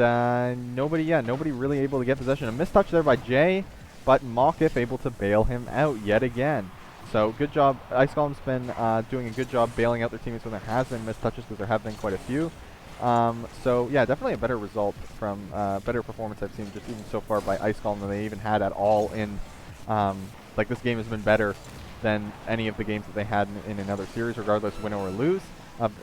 nobody really able to get possession. A missed touch there by Jay, but Mawkif able to bail him out yet again. So good job. Ice Golem's been doing a good job bailing out their teammates when there has been missed touches, because there have been quite a few. So yeah, definitely a better result from better performance I've seen just even so far by Ice Golem than they even had at all in like this game has been better than any of the games that they had in another series, regardless win or lose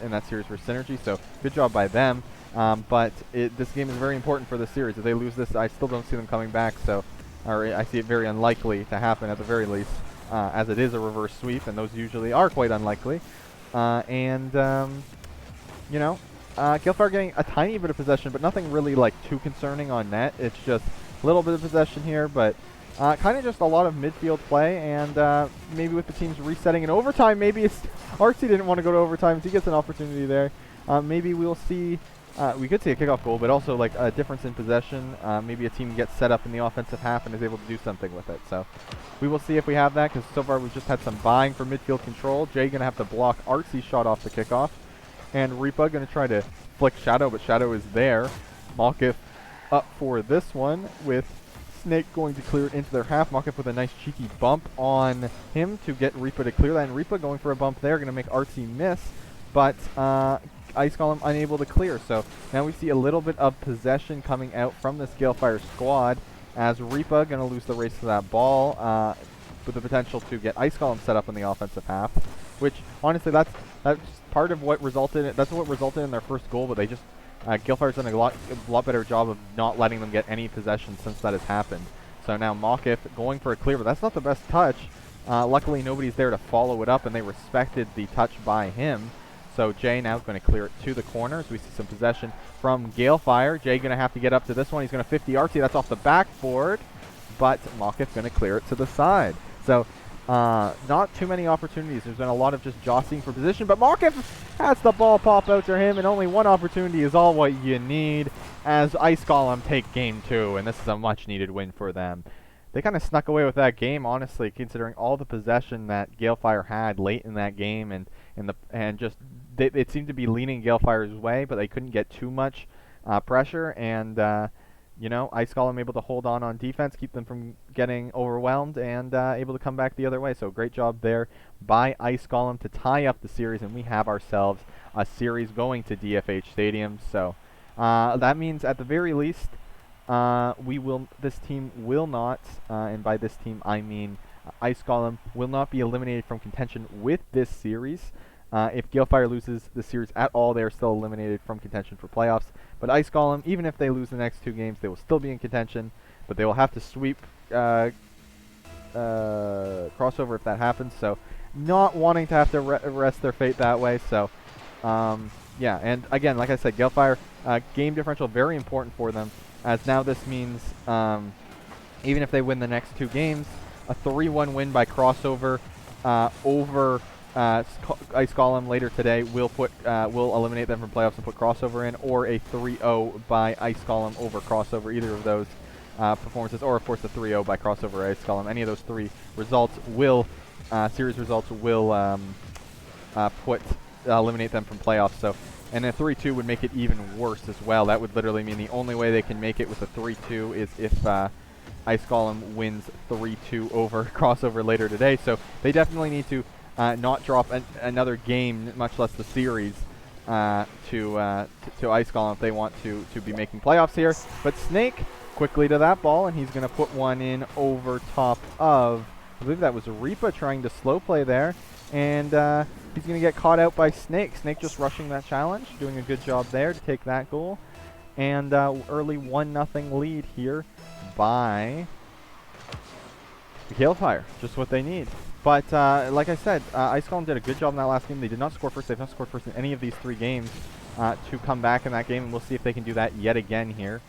in that series for Synergy. So good job by them. But this game is very important for the series. If they lose this, I still don't see them coming back. So, or I see it very unlikely to happen at the very least, as it is a reverse sweep, and those usually are quite unlikely. You know, Galefire getting a tiny bit of possession, but nothing really like too concerning on net. It's just a little bit of possession here, but kind of just a lot of midfield play, and maybe with the teams resetting in overtime, maybe Artsy didn't want to go to overtime, so he gets an opportunity there. Maybe we'll see. We could see a kickoff goal, but also like a difference in possession. Maybe a team gets set up in the offensive half and is able to do something with it. So we will see if we have that, because so far we've just had some buying for midfield control. Jay going to have to block Artsy's shot off the kickoff. And Reapa going to try to flick Shadow, but Shadow is there. Mawkif up for this one, with Snake going to clear it into their half. Mawkif with a nice cheeky bump on him to get Reapa to clear that. And Reapa going for a bump there, going to make Artsy miss. But Ice Golem unable to clear. So now we see a little bit of possession coming out from this Galefire squad, as Reapa going to lose the race to that ball, with the potential to get Ice Golem set up in the offensive half, which honestly that's part of what resulted in their first goal. But they just Galefire's done a lot better job of not letting them get any possession since that has happened. So now Mawkif going for a clear, but that's not the best touch. Luckily nobody's there to follow it up, and they respected the touch by him. So Jay now going to clear it to the corners. We see some possession from Galefire. Jay going to have to get up to this one. He's going to 50 Artsy. That's off the backboard, but Mawkif going to clear it to the side. So not too many opportunities. There's been a lot of just jostling for position, but Mawkif has the ball pop out to him, and only one opportunity is all what you need, as Ice Golem take game 2, and this is a much needed win for them. They kind of snuck away with that game, honestly, considering all the possession that Galefire had late in that game, and just it seemed to be leaning Galefire's way, but they couldn't get too much pressure, and you know, Ice Golem able to hold on defense, keep them from getting overwhelmed, and able to come back the other way. So great job there by Ice Golem to tie up the series, and we have ourselves a series going to DFH Stadium. So that means at the very least, this team will not, and by this team I mean Ice Golem, will not be eliminated from contention with this series. If Galefire loses the series at all, they are still eliminated from contention for playoffs. But Ice Golem, even if they lose the next 2 games, they will still be in contention, but they will have to sweep crossover if that happens. So not wanting to have to rest their fate that way. So yeah, and again, like I said, Galefire, game differential very important for them, as now this means even if they win the next 2 games, a 3-1 win by crossover over Ice Golem later today will eliminate them from playoffs and put crossover in, or a 3-0 by Ice Golem over crossover. Either of those performances, or of course a 3-0 by crossover or Ice Golem. Any of those 3 results will series results will eliminate them from playoffs. So, and a 3-2 would make it even worse as well. That would literally mean the only way they can make it with a 3-2 is if Ice Golem wins 3-2 over crossover later today. So they definitely need to not drop another game, much less the series, to Ice Golem if they want to be making playoffs here. But Snake quickly to that ball, and he's going to put one in over top of, I believe that was Reaper trying to slow play there, and he's going to get caught out by Snake. Snake just rushing that challenge, doing a good job there to take that goal. And early 1-0 lead here by Galefire, just what they need. But like I said, Ice Golem did a good job in that last game. They did not score first. They've not scored first in any of these 3 games to come back in that game, and we'll see if they can do that yet again here.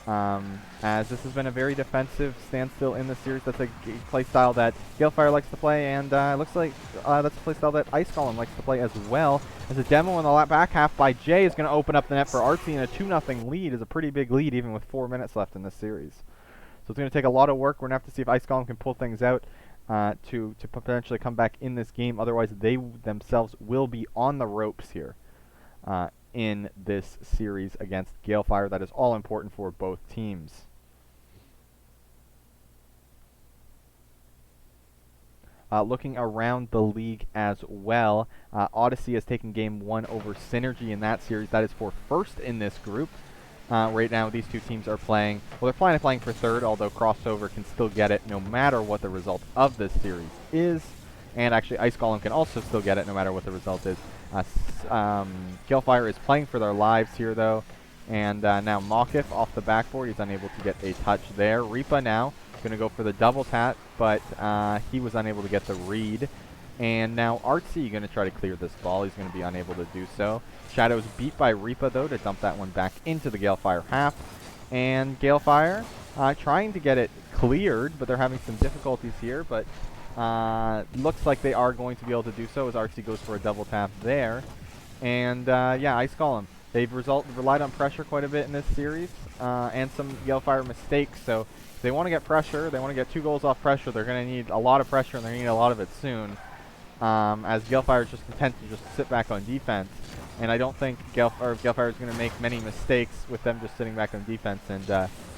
As this has been a very defensive standstill in the series. That's a play style that Galefire likes to play, and it looks like that's a play style that Ice Golem likes to play as well. As a demo in the back half by Jay is going to open up the net for Artsy, and a 2-0 lead is a pretty big lead even with 4 minutes left in this series. So it's going to take a lot of work. We're going to have to see if Ice Golem can pull things out to potentially come back in this game. Otherwise, they themselves will be on the ropes here in this series against Galefire. That is all important for both teams. Looking around the league as well, Odyssey has taken game 1 over Synergy in that series. That is for first in this group. Right now, these 2 teams are playing, well, they're playing for third, although crossover can still get it no matter what the result of this series is. And actually, Ice Golem can also still get it no matter what the result is. Galefire is playing for their lives here, though. And now Mokif off the backboard. He's unable to get a touch there. Reaper now going to go for the double tap, but he was unable to get the read. And now Artsy going to try to clear this ball. He's going to be unable to do so. Shadow's beat by Reaper, though, to dump that one back into the Galefire half. And Galefire trying to get it cleared, but they're having some difficulties here. But looks like they are going to be able to do so as Artsy goes for a double tap there. And yeah, Ice Golem. They've relied on pressure quite a bit in this series and some Galefire mistakes. So if they want to get pressure, they want to get 2 goals off pressure, they're going to need a lot of pressure, and they're going to need a lot of it soon. As Galefire is just content to just sit back on defense. And I don't think Galefire is going to make many mistakes with them just sitting back on defense. And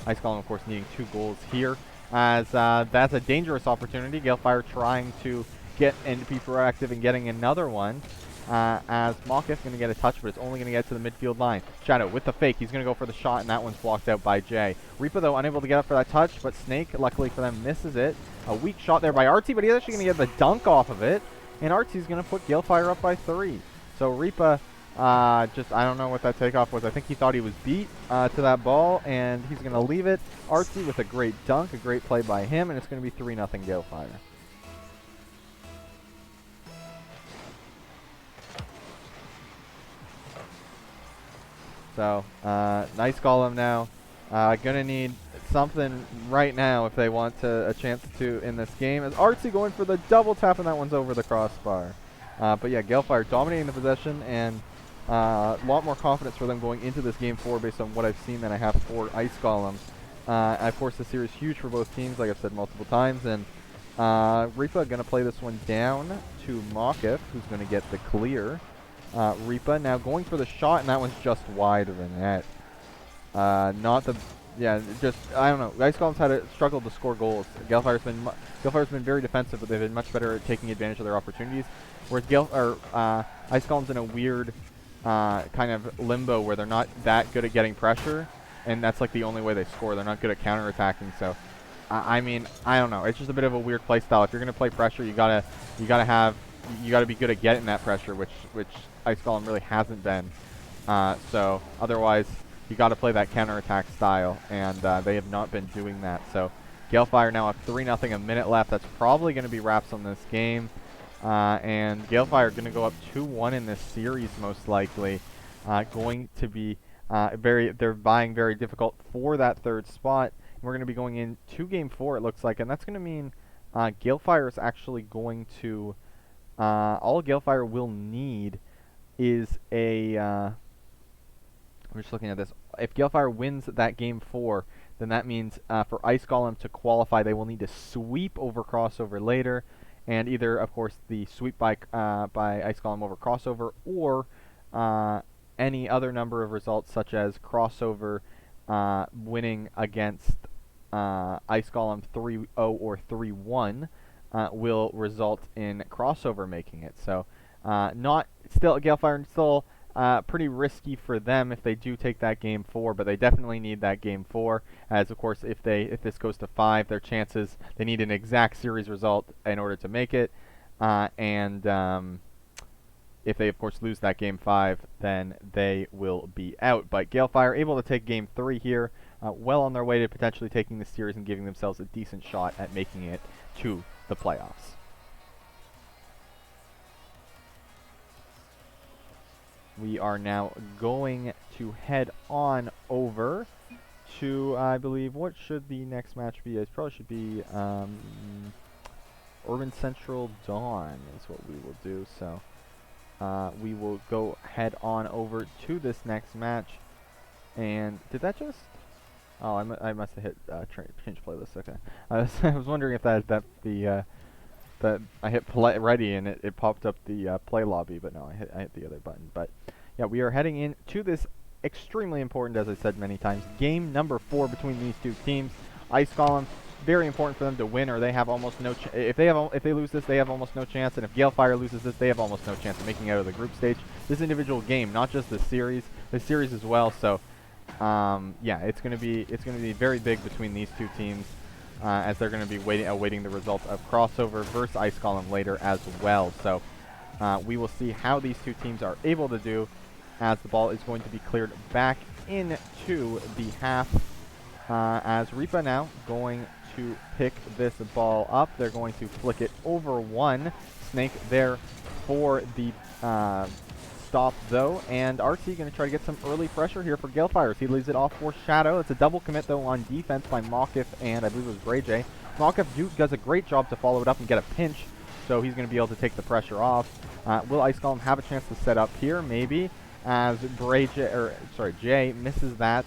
Ice Golem, of course, needing 2 goals here. As that's a dangerous opportunity. Galefire trying to get and be proactive in getting another one. As Mokif going to get a touch, but it's only going to get to the midfield line. Shadow with the fake. He's going to go for the shot, and that one's blocked out by Jay. Reaper, though, unable to get up for that touch, but Snake, luckily for them, misses it. A weak shot there by Artsy, but he's actually going to get the dunk off of it. And Artsy's going to put Galefire up by 3. So Reaper, I don't know what that takeoff was. I think he thought he was beat to that ball, and he's going to leave it. Artsy with a great dunk, a great play by him, and it's going to be 3-0 Galefire. So, nice Golem now. Gonna need something right now if they want a chance to in this game. As Artsy going for the double tap, and that one's over the crossbar. But yeah, Galefire dominating the possession, and a lot more confidence for them going into this game 4 based on what I've seen than I have for Ice Golem. Of course, the series huge for both teams, like I've said multiple times. And Reaper gonna play this one down to Mokif, who's gonna get the clear. Reaper now going for the shot, and that one's just wide of the net. Not the yeah, just I don't know. Ice Golem's had a struggle to score goals. Galefire's been very defensive, but they've been much better at taking advantage of their opportunities. Whereas Ice Golem's in a weird kind of limbo where they're not that good at getting pressure, and that's like the only way they score. They're not good at counterattacking. So, I mean, I don't know. It's just a bit of a weird play style. If you're gonna play pressure, you gotta be good at getting that pressure, which Ice Golem really hasn't been. So otherwise, you got to play that counterattack style, and they have not been doing that. So Galefire now up 3-0, a minute left. That's probably going to be wraps on this game. And Galefire going to go up 2-1 in this series, most likely. Going to be they're vying very difficult for that third spot. We're going to be going into Game 4, it looks like, and that's going to mean Galefire is actually going to all Galefire will need is a I'm just looking at this. If Galefire wins that Game 4, then that means for Ice Golem to qualify, they will need to sweep over Crossover later, and either, of course, the sweep by Ice Golem over Crossover, or any other number of results, such as Crossover winning against Ice Golem 3-0 or 3-1, will result in Crossover making it. So, Galefire still pretty risky for them if they do take that Game 4, but they definitely need that Game 4, as of course if this goes to 5, their chances, they need an exact series result in order to make it, and if they of course lose that Game 5, then they will be out. But Galefire able to take Game 3 here, well on their way to potentially taking the series and giving themselves a decent shot at making it to the playoffs. We are now going to head on over to, I believe, what should the next match be? It probably should be Urban Central Dawn is what we will do. So we will go head on over to this next match. And did that just... Oh, I must have hit change playlist. Okay. I was wondering if that I hit play ready and it popped up the play lobby, but no, I hit the other button. But yeah, we are heading in to this extremely important, as I said many times, game number 4 between these two teams. Ice Golem, very important for them to win, or they have almost no. If they lose this, they have almost no chance, and if Galefire loses this, they have almost no chance of making it out of the group stage. This individual game, not just the series as well. So, yeah, it's gonna be very big between these two teams. As they're going to be awaiting the results of Crossover versus Ice Golem later as well. So we will see how these two teams are able to do, as the ball is going to be cleared back into the half. As Reaper now going to pick this ball up. They're going to flick it over one. Snake there for the stop though, and RT going to try to get some early pressure here for Galefire. He leaves it off for Shadow. It's a double commit though on defense by Mawkif and I believe it was Bray J. Mawkif does a great job to follow it up and get a pinch, so he's going to be able to take the pressure off. Will Ice Golem have a chance to set up here? Maybe, as Jay misses that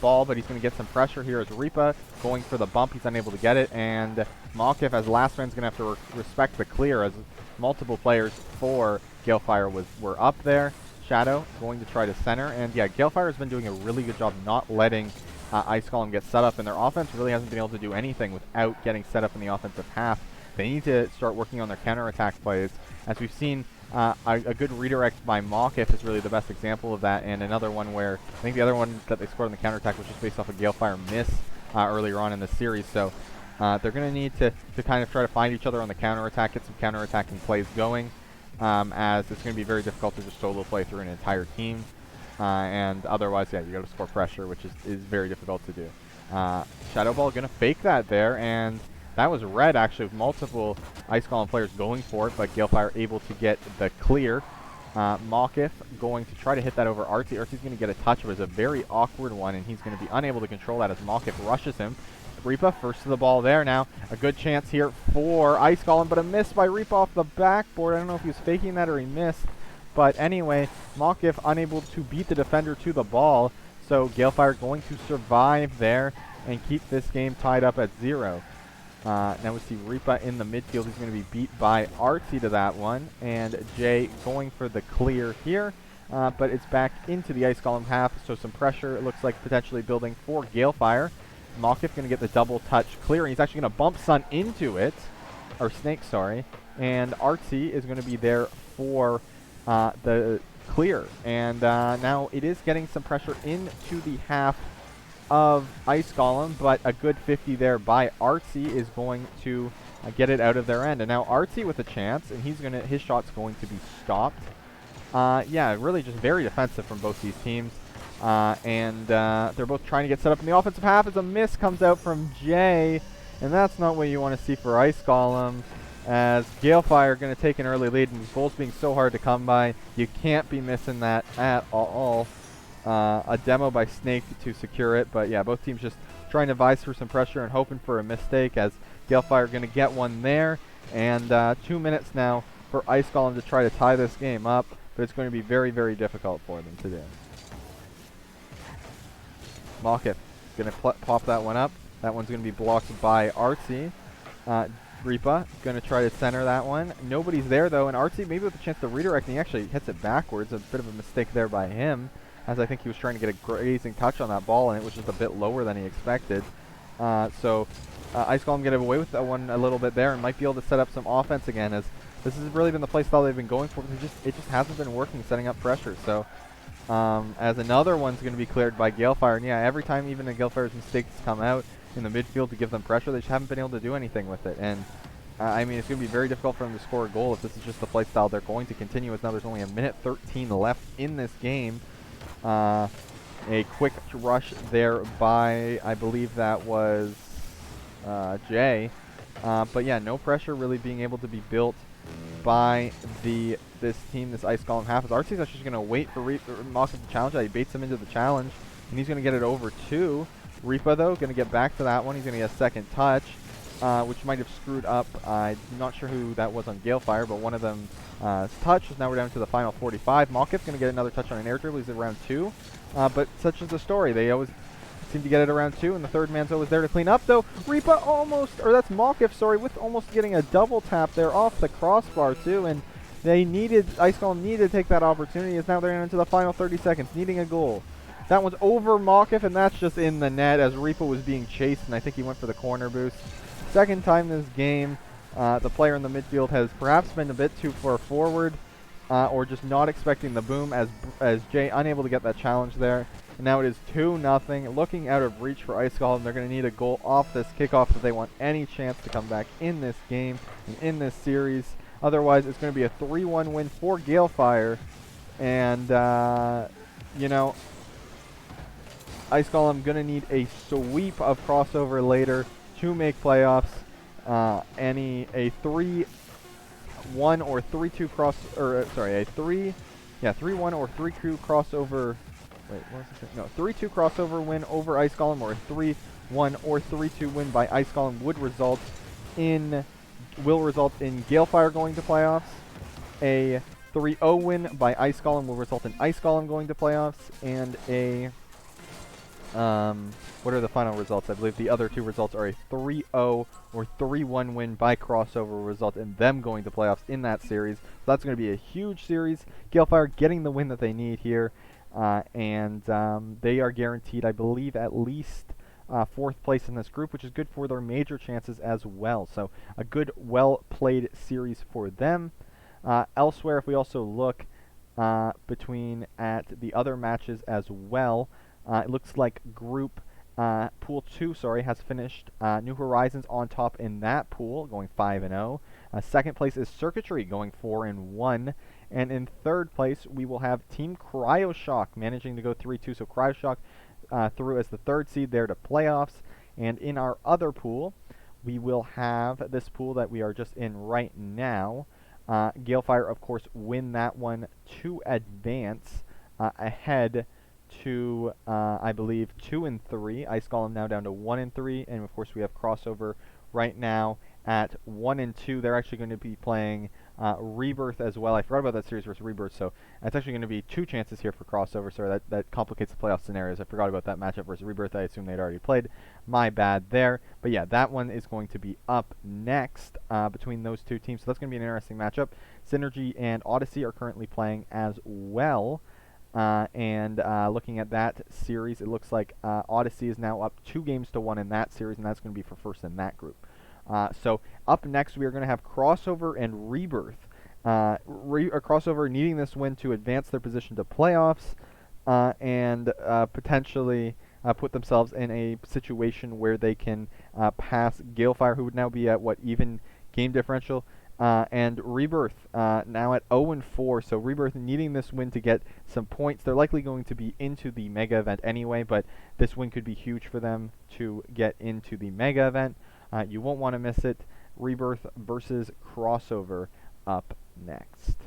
ball, but he's going to get some pressure here as Reaper going for the bump. He's unable to get it, and Mawkif as last man's going to have to respect the clear, as multiple players for Galefire were up there. Shadow going to try to center, and yeah, Galefire has been doing a really good job not letting Ice Golem get set up, and their offense really hasn't been able to do anything without getting set up in the offensive half. They need to start working on their counterattack plays, as we've seen. A good redirect by Mawkif is really the best example of that, and another one where I think the other one that they scored on the counterattack was just based off a Galefire miss earlier on in the series. So they're going to need to kind of try to find each other on the counterattack, get some counterattacking plays going, as it's going to be very difficult to just solo play through an entire team, and otherwise, yeah, you got to score pressure, which is very difficult to do. Shadow Ball going to fake that there, and that was red, actually, with multiple Ice Golem players going for it, but Galefire able to get the clear. Mawkif going to try to hit that over RT. RT's going to get a touch, but it's a very awkward one, and he's going to be unable to control that as Mawkif rushes him. Reaper first to the ball there now. A good chance here for Ice Golem, but a miss by Reaper off the backboard. I don't know if he was faking that or he missed. But anyway, Mawkif unable to beat the defender to the ball. So Galefire going to survive there and keep this game tied up at 0. Now we see Reaper in the midfield. He's going to be beat by RT to that one. And Jay going for the clear here. but it's back into the Ice Golem half, so some pressure, it looks like, potentially building for Galefire. Malkif going to get the double touch clear, and he's actually going to bump Sun into it, or Snake, sorry, and Artsy is going to be there for the clear. And now it is getting some pressure into the half of Ice Golem, but a good 50 there by Artsy is going to get it out of their end. And now Artsy with a chance, and his shot's going to be stopped. Yeah, really just very defensive from both these teams. And they're both trying to get set up in the offensive half as a miss comes out from Jay. And that's not what you want to see for Ice Golem, as Galefire are going to take an early lead, and goals being so hard to come by. You can't be missing that at all. A demo by Snake to secure it, but yeah, both teams just trying to vie through some pressure and hoping for a mistake, as Galefire are going to get one there. And 2 minutes now for Ice Golem to try to tie this game up, but it's going to be very, very difficult for them to do. Malkif going to pop that one up. That one's going to be blocked by Artsy. Reapa going to try to center that one. Nobody's there, though, and Artsy maybe with a chance to redirect, and he actually hits it backwards. A bit of a mistake there by him, as I think he was trying to get a grazing touch on that ball, and it was just a bit lower than he expected. So Ice Golem get away with that one a little bit there, and might be able to set up some offense again, as this has really been the play style they've been going for. It just hasn't been working setting up pressure. So as another one's going to be cleared by Galefire, and yeah, every time even the Galefire's mistakes come out in the midfield to give them pressure, they just haven't been able to do anything with it. And I mean, it's going to be very difficult for them to score a goal if this is just the play style they're going to continue, as now there's only a minute 13 left in this game. A quick rush there by, I believe that was Jay. But yeah, no pressure really being able to be built by this team, this Ice Golem half. As Artsy's actually going to wait for Malkif to challenge that. He baits him into the challenge, and he's going to get it over to Reapa, though. Going to get back to that one. He's going to get a second touch, which might have screwed up. I'm not sure who that was on Galefire, but one of them touched. Now we're down to the final 45. Malkif's going to get another touch on an air dribble. He's at round 2. But such is the story. They always seem to get it around 2, and the third man's always there to clean up, though. Reapa almost, or that's Malkif, sorry, with almost getting a double tap there off the crossbar, too. And Ice Golem needed to take that opportunity, as now they're into the final 30 seconds, needing a goal. That one's over Malkif, and that's just in the net, as Reapa was being chased, and I think he went for the corner boost. Second time this game, the player in the midfield has perhaps been a bit too far forward, or just not expecting the boom, as Jay unable to get that challenge there. And now it is 2-0, looking out of reach for Ice Golem. They're going to need a goal off this kickoff if they want any chance to come back in this game and in this series. Otherwise, it's going to be a 3-1 win for Galefire. And, you know, Ice Golem going to need a sweep of crossover later to make playoffs. A 3-1 or 3-2 cross, or sorry, a 3-1 or 3-2 crossover. Wait, what was it? No, 3-2 crossover win over Ice Golem, or a 3-1 or 3-2 win by Ice Golem will result in Galefire going to playoffs. A 3-0 win by Ice Golem will result in Ice Golem going to playoffs, and a what are the final results? I believe the other two results are a 3-0 or 3-1 win by crossover will result in them going to playoffs in that series. So that's going to be a huge series. Galefire getting the win that they need here. And they are guaranteed, I believe, at least 4th place in this group, which is good for their major chances as well. So a good, well-played series for them. Elsewhere, if we also look between at the other matches as well, it looks like Pool 2, has finished New Horizons on top in that pool, going 5-0. Second place is Circuitry, going 4-1. And in third place, we will have Team Cryoshock managing to go 3-2. So Cryoshock through as the third seed there to playoffs. And in our other pool, we will have this pool that we are just in right now. Galefire, of course, win that one to advance ahead to, I believe, 2-3. Ice Golem now down to 1-3. And, of course, we have Crossover right now at 1-2. They're actually going to be playing Rebirth as well. I forgot about that series versus Rebirth, so it's actually going to be 2 chances here for crossover. Sorry, that complicates the playoff scenarios. I forgot about that matchup versus Rebirth. I assume they'd already played. My bad there. But yeah, that one is going to be up next between those two teams. So that's going to be an interesting matchup. Synergy and Odyssey are currently playing as well. And looking at that series, it looks like Odyssey is now up 2 games to 1 in that series, and that's going to be for first in that group. So up next, we are going to have Crossover and Rebirth. Crossover needing this win to advance their position to playoffs and potentially put themselves in a situation where they can pass Galefire, who would now be at even game differential. And Rebirth now at 0-4, so Rebirth needing this win to get some points. They're likely going to be into the Mega Event anyway, but this win could be huge for them to get into the Mega Event. You won't want to miss it. Rebirth versus Crossover up next.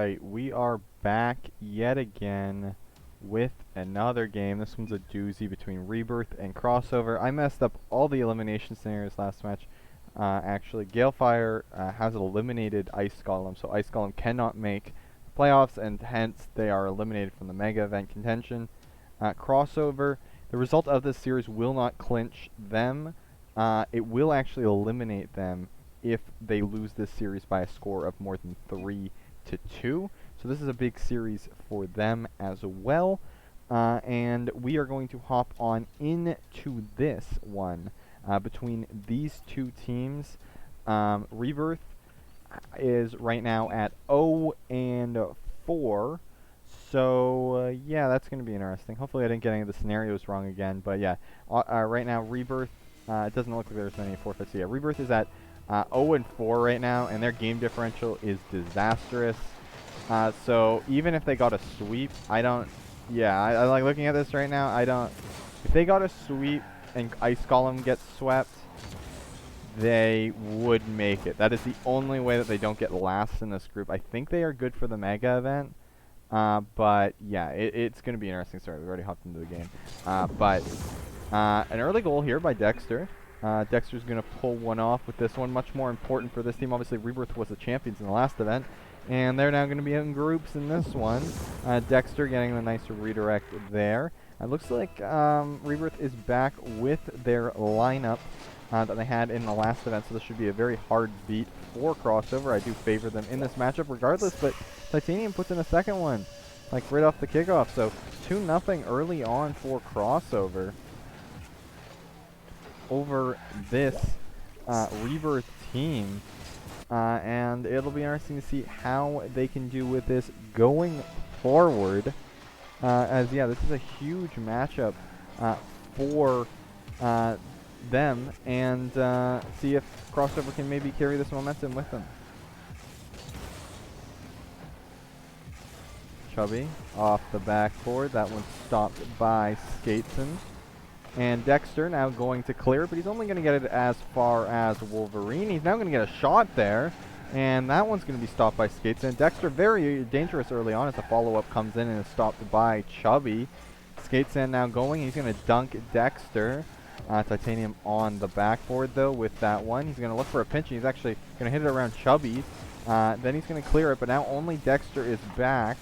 Alright, we are back yet again with another game. This one's a doozy between Rebirth and Crossover. I messed up all the elimination scenarios last match. Actually, Galefire has eliminated Ice Golem, so Ice Golem cannot make the playoffs, and hence they are eliminated from the Mega Event contention. Crossover, the result of this series will not clinch them. It will actually eliminate them if they lose this series by a score of more than 3-2. So this is a big series for them as well. And we are going to hop on into this one between these two teams. Rebirth is right now at 0-4. So, yeah, that's going to be interesting. Hopefully I didn't get any of the scenarios wrong again. But, yeah, right now Rebirth, it doesn't look like there's many forfeits. So, yeah, Rebirth is at 0-4 right now, and their game differential is disastrous. So even if they got a sweep, I like looking at this right now. If they got a sweep and Ice Golem gets swept, they would make it. That is the only way that they don't get last in this group. I think they are good for the Mega Event. But yeah, it's going to be interesting. Sorry, we already hopped into the game. But an early goal here by Dexter. Dexter's going to pull one off with this one. Much more important for this team. Obviously, Rebirth was the champions in the last event, and they're now going to be in groups in this one. Dexter getting the nice redirect there. It looks like Rebirth is back with their lineup that they had in the last event, so this should be a very hard beat for Crossover. I do favor them in this matchup regardless, but Titanium puts in a second one, like right off the kickoff. So 2-0 early on for Crossover over this Rebirth team. And it'll be interesting to see how they can do with this going forward. As, yeah, this is a huge matchup for them, and see if Crossover can maybe carry this momentum with them. Chubby off the backboard. That one's stopped by Skateson. And Dexter now going to clear it, but he's only going to get it as far as Wolverine. He's now going to get a shot there, and that one's going to be stopped by Skateson. Dexter very dangerous early on as the follow-up comes in and is stopped by Chubby. Skateson now going. He's going to dunk Dexter. Titanium on the backboard, though, with that one. He's going to look for a pinch, and he's actually going to hit it around Chubby. Then he's going to clear it, but now only Dexter is back.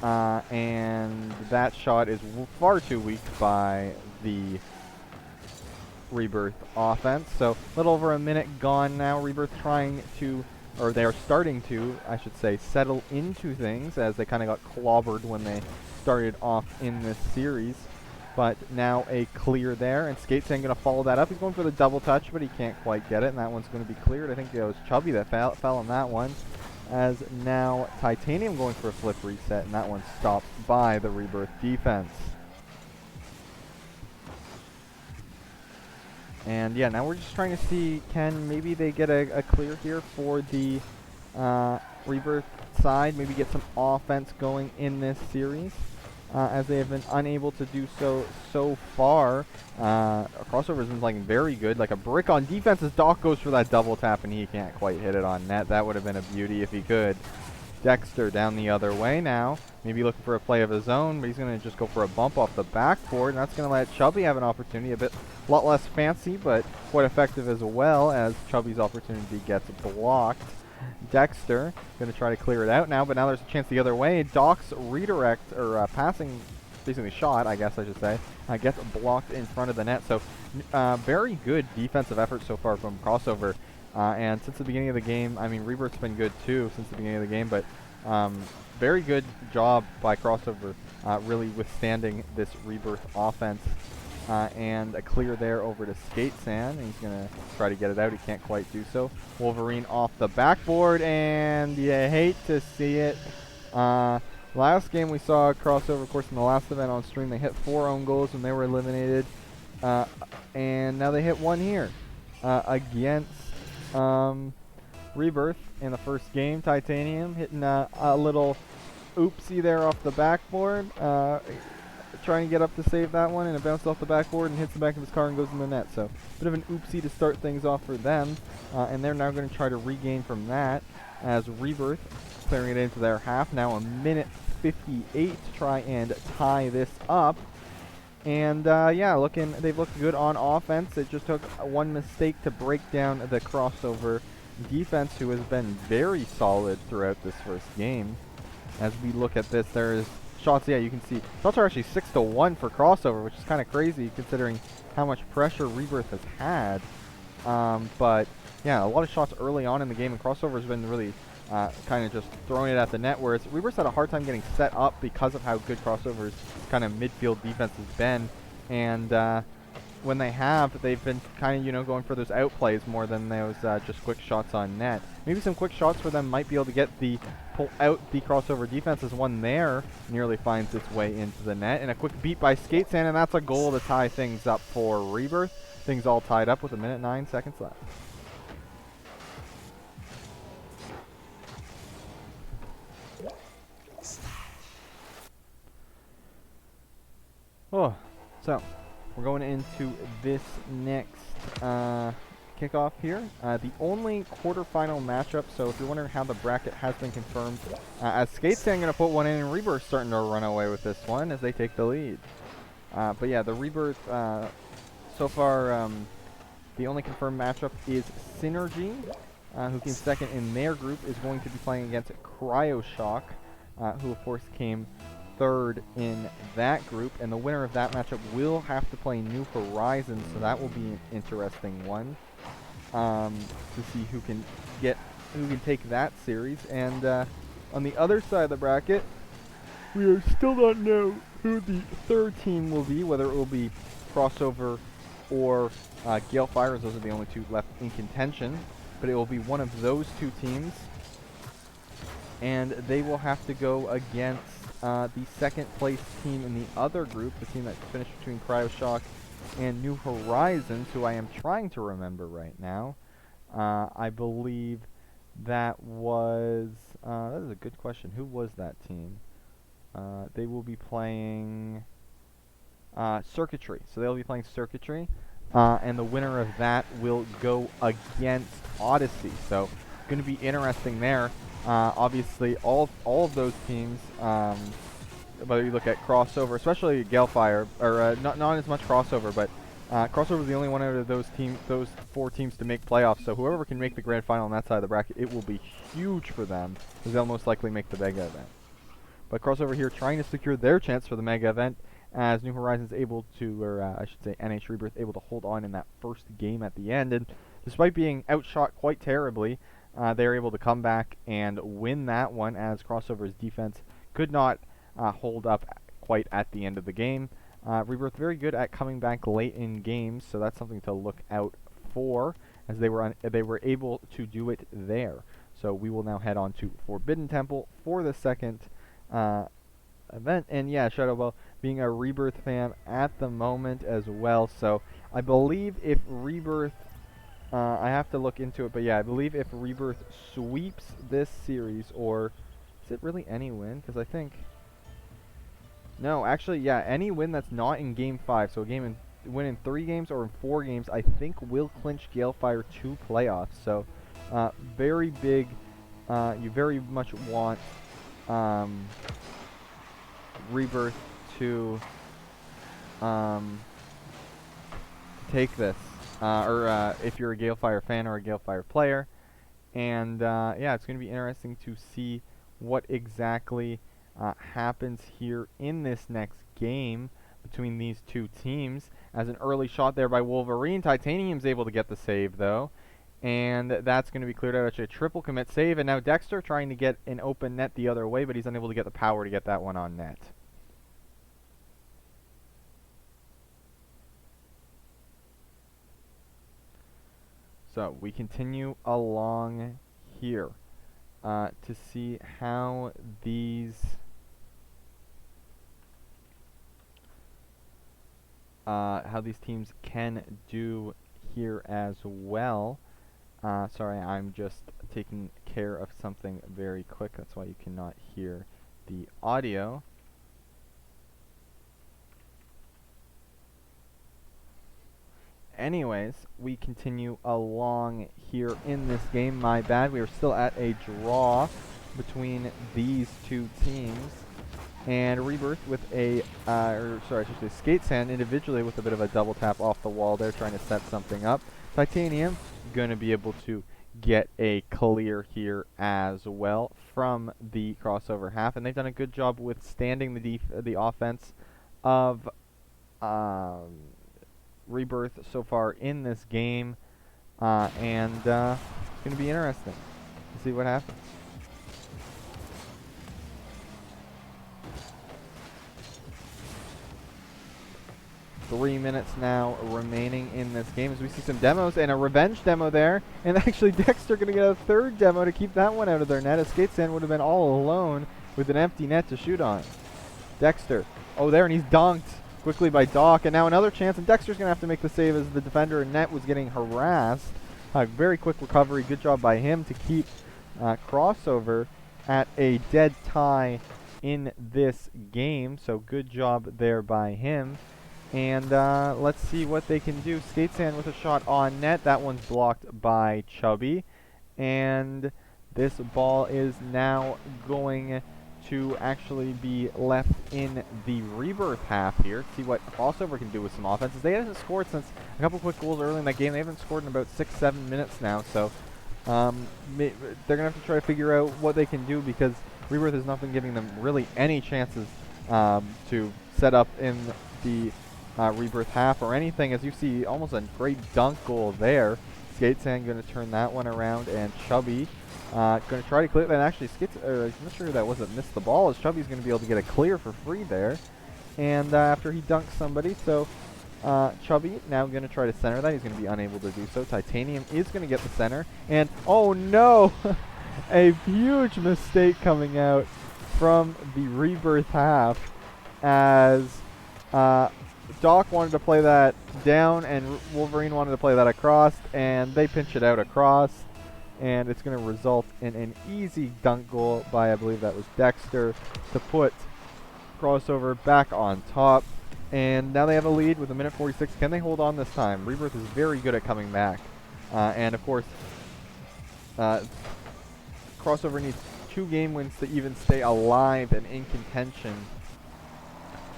And that shot is far too weak by the Rebirth offense. So a little over a minute gone now. Rebirth trying to, or they are starting to, I should say, settle into things as they kind of got clobbered when they started off in this series. But now a clear there, and Skateson going to follow that up. He's going for the double touch, but he can't quite get it, and that one's going to be cleared. I think it was Chubby that fell on that one. As now Titanium going for a flip reset, and that one's stopped by the Rebirth defense. And yeah, now we're just trying to see, can maybe they get a clear here for the Rebirth side, maybe get some offense going in this series, as they have been unable to do so far. Crossover has been playing very good, like a brick on defense as Doc goes for that double tap and he can't quite hit it on net. That would have been a beauty if he could. Dexter down the other way now, maybe looking for a play of his own, but he's going to just go for a bump off the backboard, and that's going to let Chubby have an opportunity, a lot less fancy, but quite effective as well, as Chubby's opportunity gets blocked. Dexter going to try to clear it out now, but now there's a chance the other way. Doc's redirect, or passing, basically shot, I guess I should say, gets blocked in front of the net. So very good defensive effort so far from Crossover. And since the beginning of the game, I mean, Rebirth's been good too since the beginning of the game, but very good job by Crossover really withstanding this Rebirth offense. And a clear there over to Skateson. He's going to try to get it out. He can't quite do so. Wolverine off the backboard, and you hate to see it. Last game we saw Crossover, of course, in the last event on stream. They hit 4 own goals when they were eliminated. And now they hit 1 here against Rebirth in the first game. Titanium hitting a little oopsie there off the backboard. Trying to get up to save that one, and it bounced off the backboard and hits the back of his car and goes in the net. So bit of an oopsie to start things off for them, and they're now going to try to regain from that as Rebirth clearing it into their half. Now a minute 58 to try and tie this up. And yeah, they've looked good on offense. It just took one mistake to break down the crossover defense, who has been very solid throughout this first game. As we look at this, there's shots. Yeah, you can see shots are actually 6-1 for crossover, which is kind of crazy considering how much pressure Rebirth has had. But yeah, a lot of shots early on in the game, and crossover has been really kind of just throwing it at the net, whereas Rebirth's had a hard time getting set up because of how good crossover's kind of midfield defense has been. And when they have, they've been kind of, going for those outplays more than those just quick shots on net. Maybe some quick shots for them might be able to pull out the crossover defense, as one there nearly finds its way into the net. And a quick beat by Skatesand, and that's a goal to tie things up for Rebirth. Things all tied up with 1 minute 9 seconds left. Oh, so we're going into this next kickoff here. The only quarterfinal matchup, so if you're wondering how the bracket has been confirmed, as Skatesand going to put one in, and Rebirth starting to run away with this one as they take the lead. But yeah, the Rebirth, so far, the only confirmed matchup is Synergy, who came second in their group, is going to be playing against Cryoshock, who of course came third in that group, and the winner of that matchup will have to play New Horizons, so that will be an interesting one to see who can take that series. And on the other side of the bracket, we are still not know who the third team will be, whether it will be Crossover or Galefire, as those are the only two left in contention, but it will be one of those two teams, and they will have to go against the second place team in the other group, the team that finished between Cryoshock and New Horizons, who I am trying to remember right now. I believe that was, that is a good question. Who was that team? They will be playing Circuitry. So they'll be playing Circuitry, and the winner of that will go against Odyssey. So going to be interesting there. Obviously, all of those teams, whether you look at Crossover, especially Galefire, or not as much Crossover, but Crossover is the only one out of those four teams to make playoffs. So whoever can make the grand final on that side of the bracket, it will be huge for them, because they'll most likely make the Mega event. But Crossover here trying to secure their chance for the Mega event, as New Horizons able to, or I should say NH Rebirth, able to hold on in that first game at the end. And despite being outshot quite terribly, they're able to come back and win that one, as Crossover's defense could not hold up quite at the end of the game. Rebirth very good at coming back late in games, so that's something to look out for, as they were able to do it there. So we will now head on to Forbidden Temple for the second event. And yeah, Shadowbell being a Rebirth fan at the moment as well. So I believe if Rebirth, I have to look into it, but yeah, I believe if Rebirth sweeps this series, or is it really any win? Because I think, no, actually, yeah, any win that's not in Game 5, so a win in 3 games or in 4 games, I think will clinch Galefire to playoffs. So very big. You very much want Rebirth to take this, or if you're a Galefire fan or a Galefire player. And yeah, it's going to be interesting to see what exactly happens here in this next game between these two teams. As an early shot there by Wolverine, Titanium's able to get the save though, and that's going to be cleared out. Actually a triple commit save, and now Dexter trying to get an open net the other way, but he's unable to get the power to get that one on net. So we continue along here to see how these teams can do here as well. Sorry, I'm just taking care of something very quick. That's why you cannot hear the audio. Anyways, we continue along here in this game. My bad. We are still at a draw between these two teams. And Rebirth with a, or sorry, I should say Skate Sand individually with a bit of a double tap off the wall there, trying to set something up. Titanium going to be able to get a clear here as well from the crossover half, and they've done a good job withstanding the offense of Rebirth so far in this game, and it's going to be interesting to see what happens. Three minutes now remaining in this game as we see some demos and a revenge demo there, and actually Dexter going to get a third demo to keep that one out of their net, as Skate Sand would have been all alone with an empty net to shoot on. Dexter, oh there, and he's dunked quickly by Doc, and now another chance, and Dexter's going to have to make the save as the defender in net was getting harassed. Very quick recovery, good job by him to keep crossover at a dead tie in this game, so good job there by him. And let's see what they can do. Skate Sand with a shot on net. That one's blocked by Chubby. And this ball is now going to actually be left in the Rebirth half here. See what Crossover can do with some offenses. They haven't scored since a couple quick goals early in that game. They haven't scored in about 6-7 minutes now. So they're going to have to try to figure out what they can do, because Rebirth has not been giving them really any chances to set up in the Rebirth half or anything. As you see, almost a great dunk goal there. Skate Sand going to turn that one around, and Chubby going to try to clear that. Actually, I'm not sure who that was that missed the ball, as Chubby's going to be able to get a clear for free there. And after he dunks somebody, so Chubby now going to try to center that. He's going to be unable to do so. Titanium is going to get the center, and oh no, a huge mistake coming out from the Rebirth half, as Doc wanted to play that down and Wolverine wanted to play that across, and they pinch it out across, and it's going to result in an easy dunk goal by, I believe that was Dexter, to put Crossover back on top. And now they have a lead with 1:46. Can they hold on this time? Rebirth is very good at coming back. And of course, Crossover needs 2 game wins to even stay alive and in contention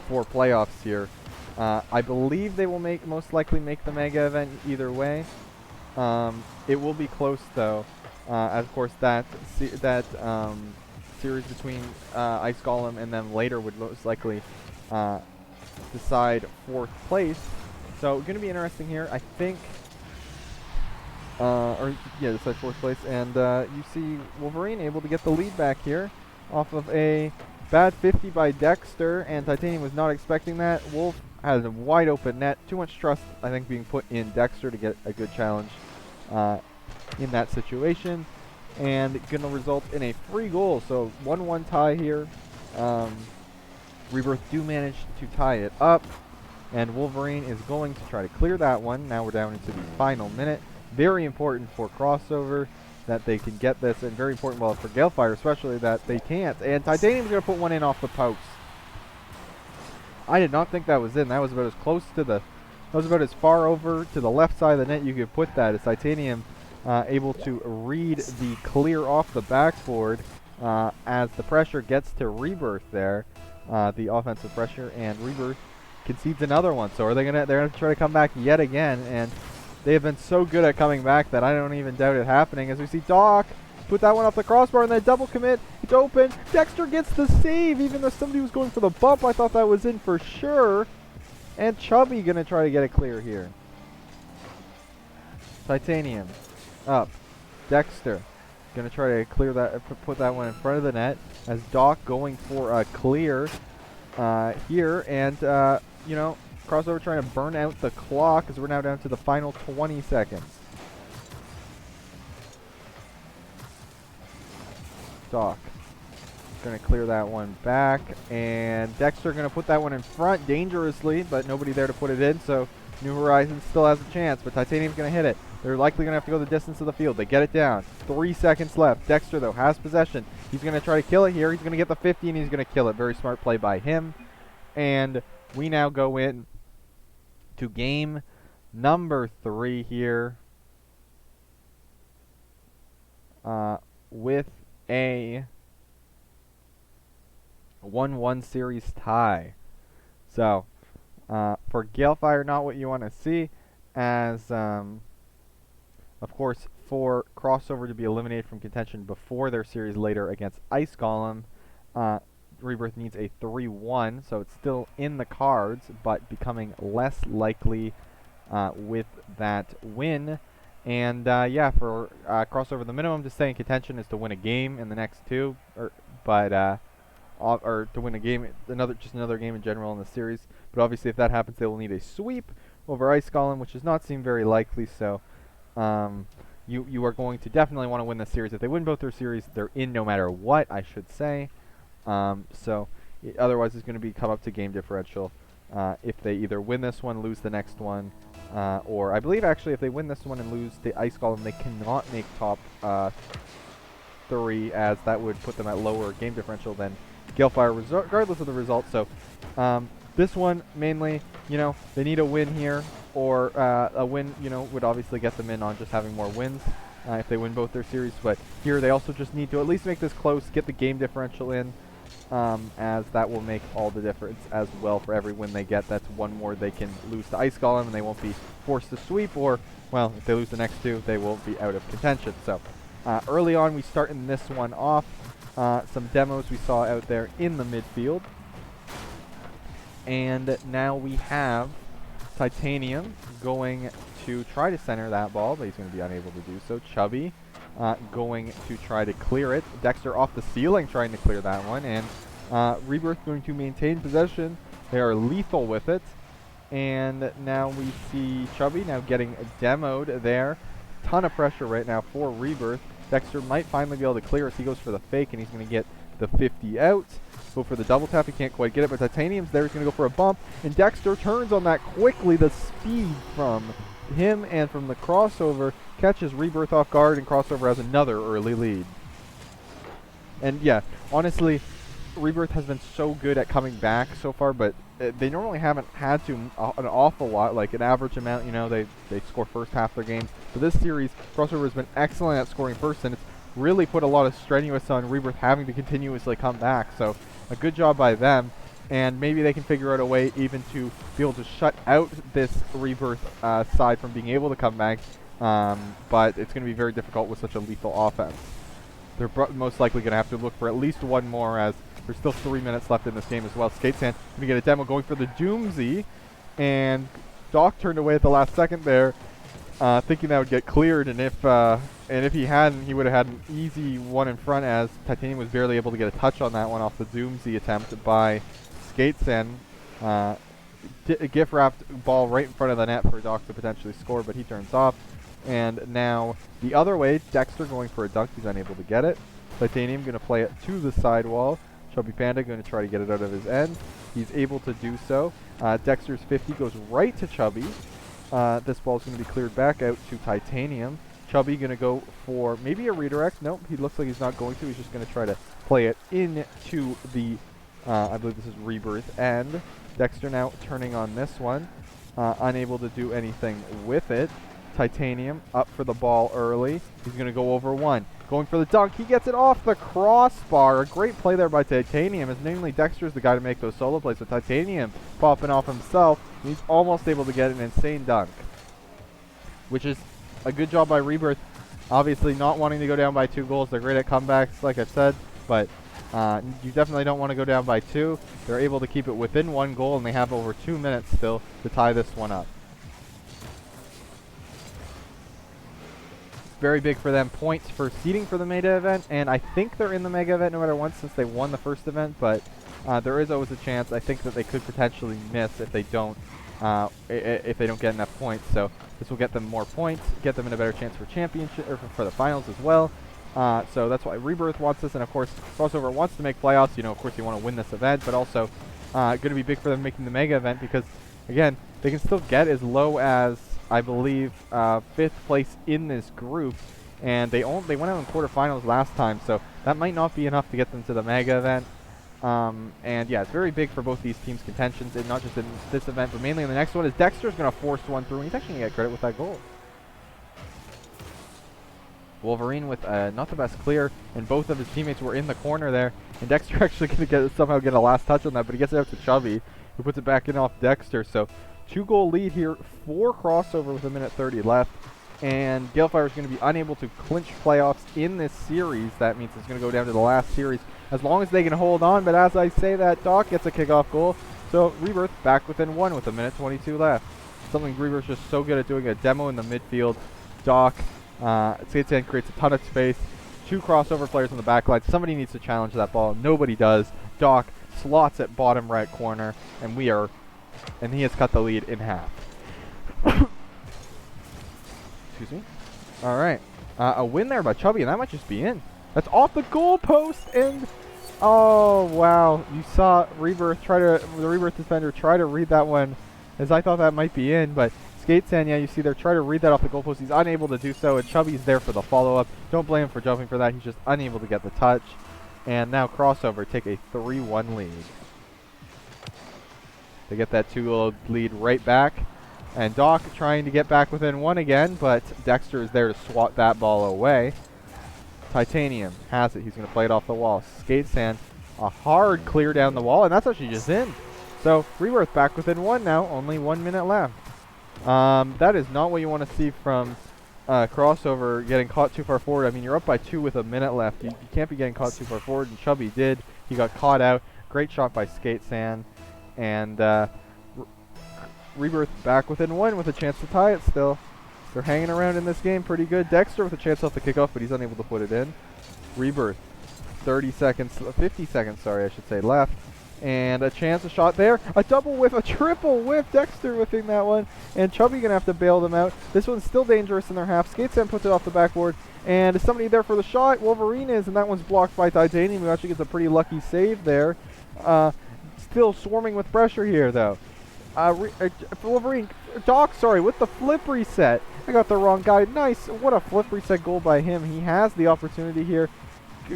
for playoffs here. I believe they will most likely make the mega event either way. It will be close though, as of course that series between Ice Golem and them later would most likely decide 4th place. So going to be interesting here. I think, decide 4th place, and you see Wolverine able to get the lead back here off of a bad 50 by Dexter, and Titanium was not expecting that. Wolf has a wide open net. Too much trust, I think, being put in Dexter to get a good challenge in that situation. And going to result in a free goal. So 1-1 tie here. Rebirth do manage to tie it up. And Wolverine is going to try to clear that one. Now we're down into the final minute. Very important for Crossover that they can get this. And very important, well, for Galefire especially, that they can't. And Titanium's going to put one in off the post. I did not think that was in. That was about as close to the... That was about as far over to the left side of the net you could put that. As Titanium able to read the clear off the backboard as the pressure gets to Rebirth there. The offensive pressure, and Rebirth concedes another one. So they're gonna try to come back yet again, and they have been so good at coming back that I don't even doubt it happening. As we see Doc put that one off the crossbar and then double commit. It's open. Dexter gets the save, even though somebody was going for the bump. I thought that was in for sure. And Chubby gonna try to get it clear here. Titanium up. Dexter gonna try to clear that, put that one in front of the net. As Doc going for a clear here, and you know, Crossover trying to burn out the clock as we're now down to the final 20 seconds. Doc going to clear that one back, and Dexter going to put that one in front dangerously, but nobody there to put it in, so New Horizons still has a chance, but Titanium's going to hit it. They're likely going to have to go the distance of the field. They get it down. 3 seconds left. Dexter, though, has possession. He's going to try to kill it here. He's going to get the 50, and he's going to kill it. Very smart play by him. And we now go in to game number 3 here with a 1-1 series tie. So, for Galefire, not what you want to see, as, of course, for Crossover to be eliminated from contention before their series later against Ice Golem, Rebirth needs a 3-1, so it's still in the cards, but becoming less likely with that win. And yeah, for Crossover, the minimum to stay in contention is to win a game in the next two, or to win a game, just another game in general in the series. But obviously, if that happens, they will need a sweep over Ice Golem, which does not seem very likely. So, you are going to definitely want to win this series. If they win both their series, they're in no matter what, I should say. Otherwise, it's going to be come up to game differential. If they either win this one, lose the next one, or I believe actually if they win this one and lose the Ice Golem, they cannot make top 3, as that would put them at lower game differential than Galefire, regardless of the result. So this one mainly, they need a win here, or a win, would obviously get them in on just having more wins if they win both their series. But here they also just need to at least make this close, get the game differential in, as that will make all the difference as well. For every win they get, that's one more they can lose to Ice Golem, and they won't be forced to sweep, or, well, if they lose the next two, they will be out of contention. So early on, we start in this one off. Some demos we saw out there in the midfield. And now we have Titanium going to try to center that ball, but he's going to be unable to do so. Chubby going to try to clear it. Dexter off the ceiling trying to clear that one. And Rebirth going to maintain possession. They are lethal with it. And now we see Chubby now getting demoed there. Ton of pressure right now for Rebirth. Dexter might finally be able to clear as he goes for the fake, and he's going to get the 50 out. Go for the double tap, he can't quite get it, but Titanium's there, he's going to go for a bump, and Dexter turns on that quickly. The speed from him and from the crossover catches Rebirth off guard, and Crossover has another early lead. And yeah, honestly, Rebirth has been so good at coming back so far, but they normally haven't had to an awful lot, like an average amount. They score first half their games. But this series, Crossover has been excellent at scoring first, and it's really put a lot of strenuous on Rebirth having to continuously come back. So a good job by them, and maybe they can figure out a way even to be able to shut out this Rebirth side from being able to come back. But it's going to be very difficult with such a lethal offense. They're most likely going to have to look for at least one more, as there's still 3 minutes left in this game as well. Skatesand going to get a demo going for the Doomsy, and Doc turned away at the last second there, thinking that would get cleared, and if he hadn't, he would have had an easy one in front, as Titanium was barely able to get a touch on that one off the Doomsy attempt by Skatesand. Gift wrapped ball right in front of the net for Doc to potentially score, but he turns off. And now the other way, Dexter going for a dunk, he's unable to get it. Titanium going to play it to the sidewall. Chubby Panda going to try to get it out of his end. He's able to do so. Dexter's 50 goes right to Chubby. This ball is going to be cleared back out to Titanium. Chubby going to go for maybe a redirect. Nope, he looks like he's not going to. He's just going to try to play it into the, I believe this is Rebirth end. Dexter now turning on this one. Unable to do anything with it. Titanium up for the ball early. He's going to go over one. Going for the dunk. He gets it off the crossbar. A great play there by Titanium, as mainly Dexter's the guy to make those solo plays. So Titanium popping off himself. He's almost able to get an insane dunk, which is a good job by Rebirth. Obviously not wanting to go down by 2 goals. They're great at comebacks, like I've said, but you definitely don't want to go down by 2. They're able to keep it within 1 goal, and they have over 2 minutes still to tie this one up. Very big for them. Points for seeding for the mega event, and I think they're in the mega event no matter what, since they won the first event, but there is always a chance. I think that they could potentially miss if they don't get enough points. So this will get them more points, get them in a better chance for championship, or for the finals as well. So that's why Rebirth wants this, and of course Crossover wants to make playoffs. Of course you want to win this event, but also going to be big for them making the mega event, because again, they can still get as low as, I believe, 5th place in this group, and they went out in quarterfinals last time, so that might not be enough to get them to the mega event. And yeah, it's very big for both these teams' contentions, and not just in this event, but mainly in the next one, as Dexter's going to force one through, and he's actually going to get credit with that goal. Wolverine with not the best clear, and both of his teammates were in the corner there. And Dexter actually going to somehow get a last touch on that, but he gets it out to Chubby, who puts it back in off Dexter. So 2-goal lead here, 4 crossover with 1:30 left. And Galefire is going to be unable to clinch playoffs in this series. That means it's going to go down to the last series as long as they can hold on. But as I say that, Doc gets a kickoff goal. So Rebirth back within 1 with 1:22 left. Something Rebirth's just so good at doing, a demo in the midfield. Doc, Skatesan creates a ton of space. 2 crossover players on the back line. Somebody needs to challenge that ball. Nobody does. Doc slots at bottom right corner, and he has cut the lead in half. Excuse me. All right. A win there by Chubby, and that might just be in. That's off the goal post, and oh, wow. You saw the Rebirth defender try to read that one, as I thought that might be in, but Skatesan, yeah, you see there, try to read that off the goalpost. He's unable to do so, and Chubby's there for the follow-up. Don't blame him for jumping for that. He's just unable to get the touch. And now Crossover take a 3-1 lead. They get that 2-goal lead right back. And Doc trying to get back within 1 again, but Dexter is there to swat that ball away. Titanium has it. He's going to play it off the wall. Skatesan, a hard clear down the wall, and that's actually just in. So Rebirth back within 1 now. Only 1 minute left. That is not what you want to see from Crossover getting caught too far forward. I mean, you're up by 2 with a minute left. You can't be getting caught too far forward, and Chubby did. He got caught out. Great shot by Skatesan. And Rebirth back within 1 with a chance to tie it still. They're hanging around in this game pretty good. Dexter with a chance off the kickoff, but he's unable to put it in. Rebirth, 50 seconds, sorry, I should say, left. And a chance, a shot there. A double whiff, a triple whiff. Dexter whiffing that one. And Chubby going to have to bail them out. This one's still dangerous in their half. Skatesan puts it off the backboard. And is somebody there for the shot? Wolverine is, and that one's blocked by Titanium, who actually gets a pretty lucky save there. Still swarming with pressure here, though. Wolverine, Doc, sorry, with the flip reset. I got the wrong guy. Nice. What a flip reset goal by him. He has the opportunity here.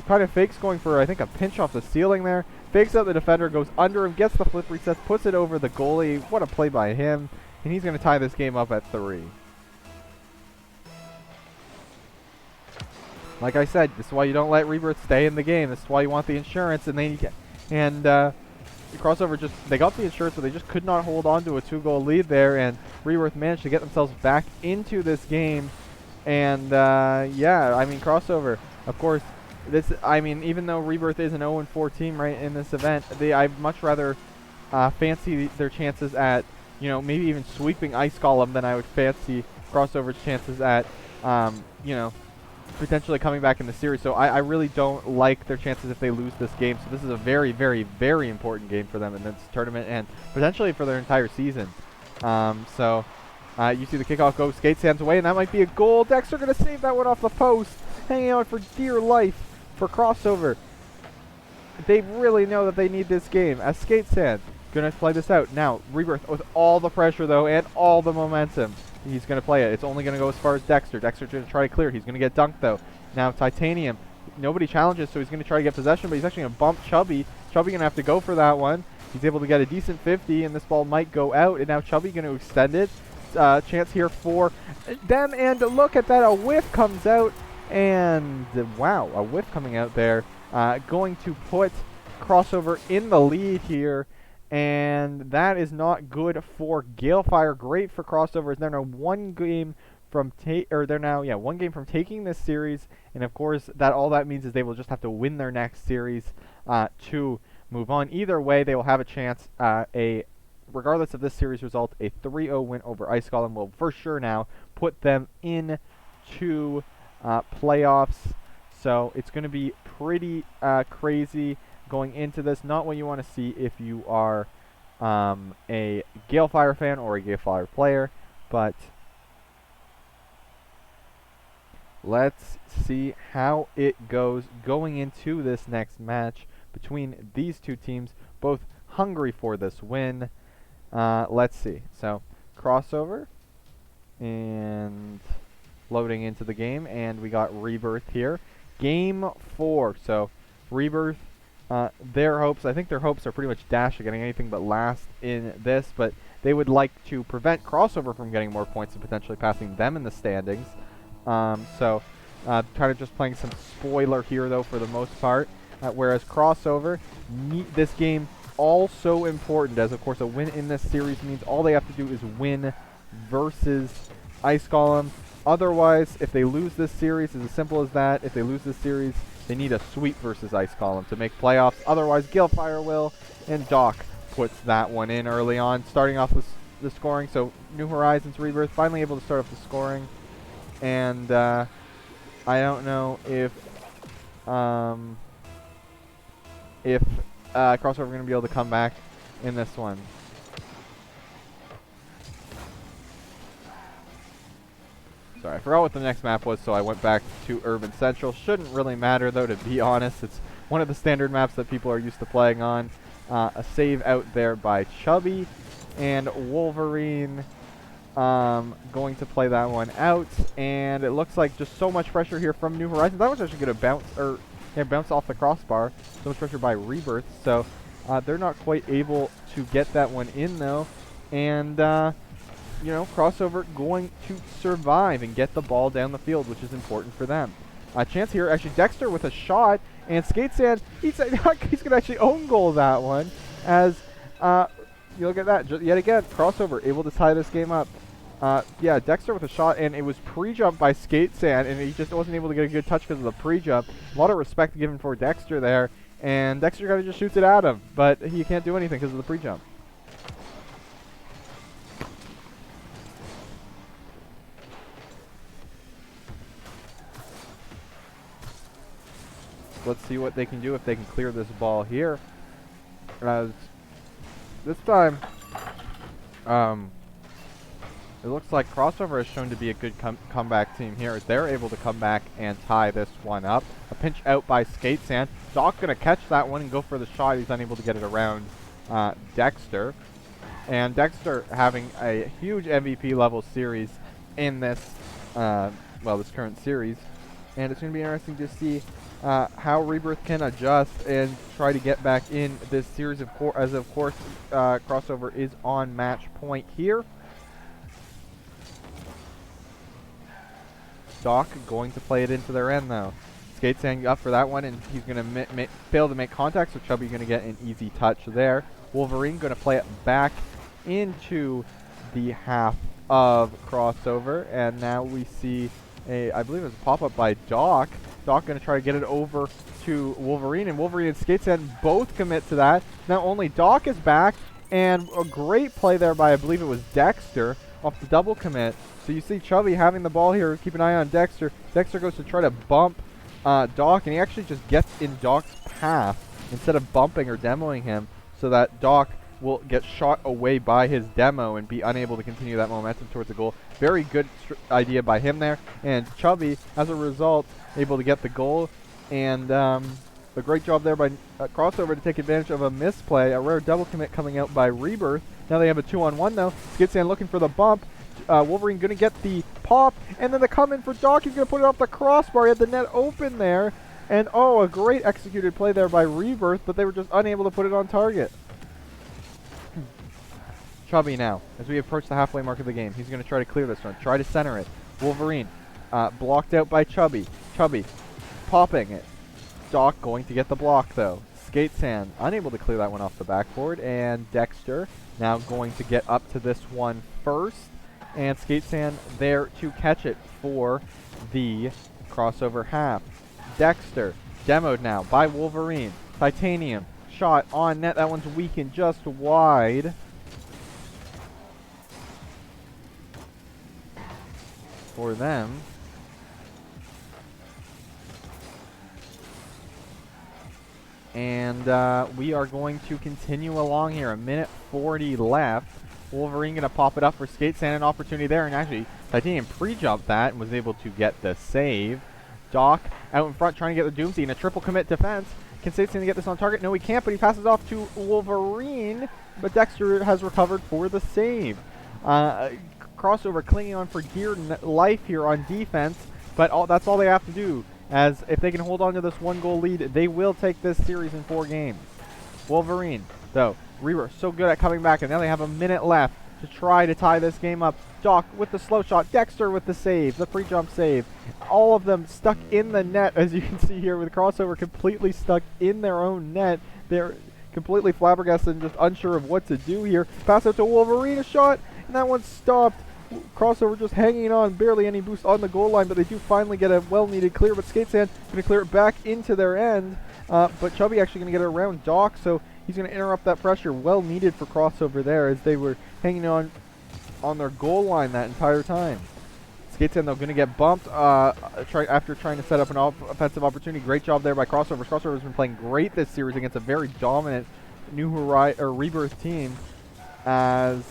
Kind of fakes going for, I think, a pinch off the ceiling there. Fakes out the defender, goes under him, gets the flip resets, puts it over the goalie. What a play by him. And he's going to tie this game up at 3. Like I said, this is why you don't let Rebirth stay in the game. This is why you want the insurance. And the Crossover they got the insurance, but they just could not hold on to a 2-goal lead there. And Rebirth managed to get themselves back into this game. And yeah, I mean, Crossover, of course, even though Rebirth is an 0-4 team right in this event, I'd much rather fancy their chances at, maybe even sweeping Ice Golem than I would fancy Crossover's chances at, potentially coming back in the series. So I really don't like their chances if they lose this game. So this is a very, very, very important game for them in this tournament and potentially for their entire season. You see the kickoff go, Skatesan's away, and that might be a goal. Dexter going to save that one off the post, hanging out for dear life for Crossover. They really know that they need this game, as Skatesan going to play this out. Now, Rebirth with all the pressure, though, and all the momentum. He's going to play it. It's only going to go as far as Dexter. Dexter's going to try to clear. He's going to get dunked, though. Now, Titanium, nobody challenges, so he's going to try to get possession, but he's actually going to bump Chubby. Chubby going to have to go for that one. He's able to get a decent 50, and this ball might go out, and now Chubby going to extend it. Chance here for them, and look at that. A whiff comes out, and wow, a whiff coming out there. Going to put Crossover in the lead here. And that is not good for Galefire. Great for Crossover. They're now one game from taking this series, and of course all that means is they will just have to win their next series to move on. Either way, they will have a chance. Regardless of this series result, a 3-0 win over Ice Golem will for sure now put them into playoffs. So it's going to be pretty crazy going into this. Not what you want to see if you are a Galefire fan or a Galefire player, but let's see how it goes going into this next match between these two teams, both hungry for this win. Let's see. So Crossover and loading into the game, and we got Rebirth here. Game 4. So Rebirth, their hopes are pretty much dashed at getting anything but last in this, but they would like to prevent Crossover from getting more points and potentially passing them in the standings. So Kind of just playing some spoiler here, though, for the most part. Whereas Crossover, this game also important, as of course a win in this series means all they have to do is win versus Ice Golem. Otherwise, if they lose this series, it's as simple as that. If they lose this series, they need a sweep versus Ice Golem to make playoffs. Otherwise, Gilfire will, and Doc puts that one in early on, starting off with the scoring. So New Horizons Rebirth finally able to start off the scoring, and I don't know if Crossover are going to be able to come back in this one. Sorry, I forgot what the next map was, so I went back to Urban Central. Shouldn't really matter, though, to be honest. It's one of the standard maps that people are used to playing on. A save out there by Chubby, and Wolverine going to play that one out. And it looks like just so much pressure here from New Horizons. That was actually going to bounce off the crossbar. So much pressure by Rebirth, so they're not quite able to get that one in, though. And you know, Crossover going to survive and get the ball down the field, which is important for them. Chance here, actually Dexter with a shot, and Skate Sand, he's going to actually own goal that one, as you look at that, yet again, Crossover able to tie this game up. Yeah, Dexter with a shot, and it was pre-jump by Skate Sand, and he just wasn't able to get a good touch because of the pre-jump. A lot of respect given for Dexter there, and Dexter kind of just shoots it at him, but he can't do anything because of the pre-jump. Let's see what they can do if they can clear this ball here. This time, it looks like Crossover has shown to be a good comeback team here. They're able to come back and tie this one up. A pinch out by Skate Sand. Doc going to catch that one and go for the shot. He's unable to get it around Dexter. And Dexter having a huge MVP level series in this, this current series. And it's going to be interesting to see how Rebirth can adjust and try to get back in this series, as of course Crossover is on match point here. Doc going to play it into their end, though. Skate Sand up for that one, and he's going to fail to make contact, so Chubby going to get an easy touch there. Wolverine going to play it back into the half of Crossover, and now we see I believe it was a pop-up by Doc. Doc going to try to get it over to Wolverine, and Wolverine and Skate Sand both commit to that. Not only Doc is back, and a great play there by, I believe it was Dexter, off the double commit. So you see Chubby having the ball here. Keep an eye on Dexter. Dexter goes to try to bump Doc, and he actually just gets in Doc's path instead of bumping or demoing him, so that Doc will get shot away by his demo and be unable to continue that momentum towards the goal. Very good idea by him there. And Chubby, as a result, able to get the goal. And a great job there by Crossover to take advantage of a misplay. A rare double commit coming out by Rebirth. Now they have a 2-on-1 though. Skid Sand looking for the bump. Wolverine going to get the pop. And then the come in for Doc. He's going to put it off the crossbar. He had the net open there. And oh, a great executed play there by Rebirth, but they were just unable to put it on target. Chubby now, as we approach the halfway mark of the game. He's going to try to clear this one, try to center it. Wolverine, blocked out by Chubby. Chubby, popping it. Doc going to get the block, though. Skate Sand, unable to clear that one off the backboard. And Dexter, now going to get up to this one first. And Skate Sand there to catch it for the Crossover half. Dexter, demoed now by Wolverine. Titanium, shot on net. That one's weak and just wide. For them. And we are going to continue along here. A minute 40 left. Wolverine going to pop it up for Skate Sand. An opportunity there. And actually, Titanium pre-jumped that and was able to get the save. Doc out in front trying to get the Doomsday in a triple commit defense. Can Skate Sand get this on target? No, he can't, but he passes off to Wolverine. But Dexter has recovered for the save. Crossover clinging on for dear life here on defense, but that's all they have to do, as if they can hold on to this one-goal lead, they will take this series in 4 games. Wolverine, though, Rebirth so good at coming back, and now they have a minute left. to try to tie this game up. Doc with the slow shot, Dexter with the save, the free jump save. All of them stuck in the net, as you can see here with Crossover completely stuck in their own net. They're completely flabbergasted and just unsure of what to do here. Pass out to Wolverine, a shot, and that one's stopped. Crossover just hanging on, barely any boost on the goal line, but they do finally get a well-needed clear, but Skatesand going to clear it back into their end, but Chubby actually going to get it around Doc, so he's going to interrupt that pressure, well-needed for Crossover there, as they were hanging on their goal line that entire time. Skatesand, though, going to get bumped after trying to set up an offensive opportunity. Great job there by Crossover. Crossover has been playing great this series against a very dominant Rebirth team, as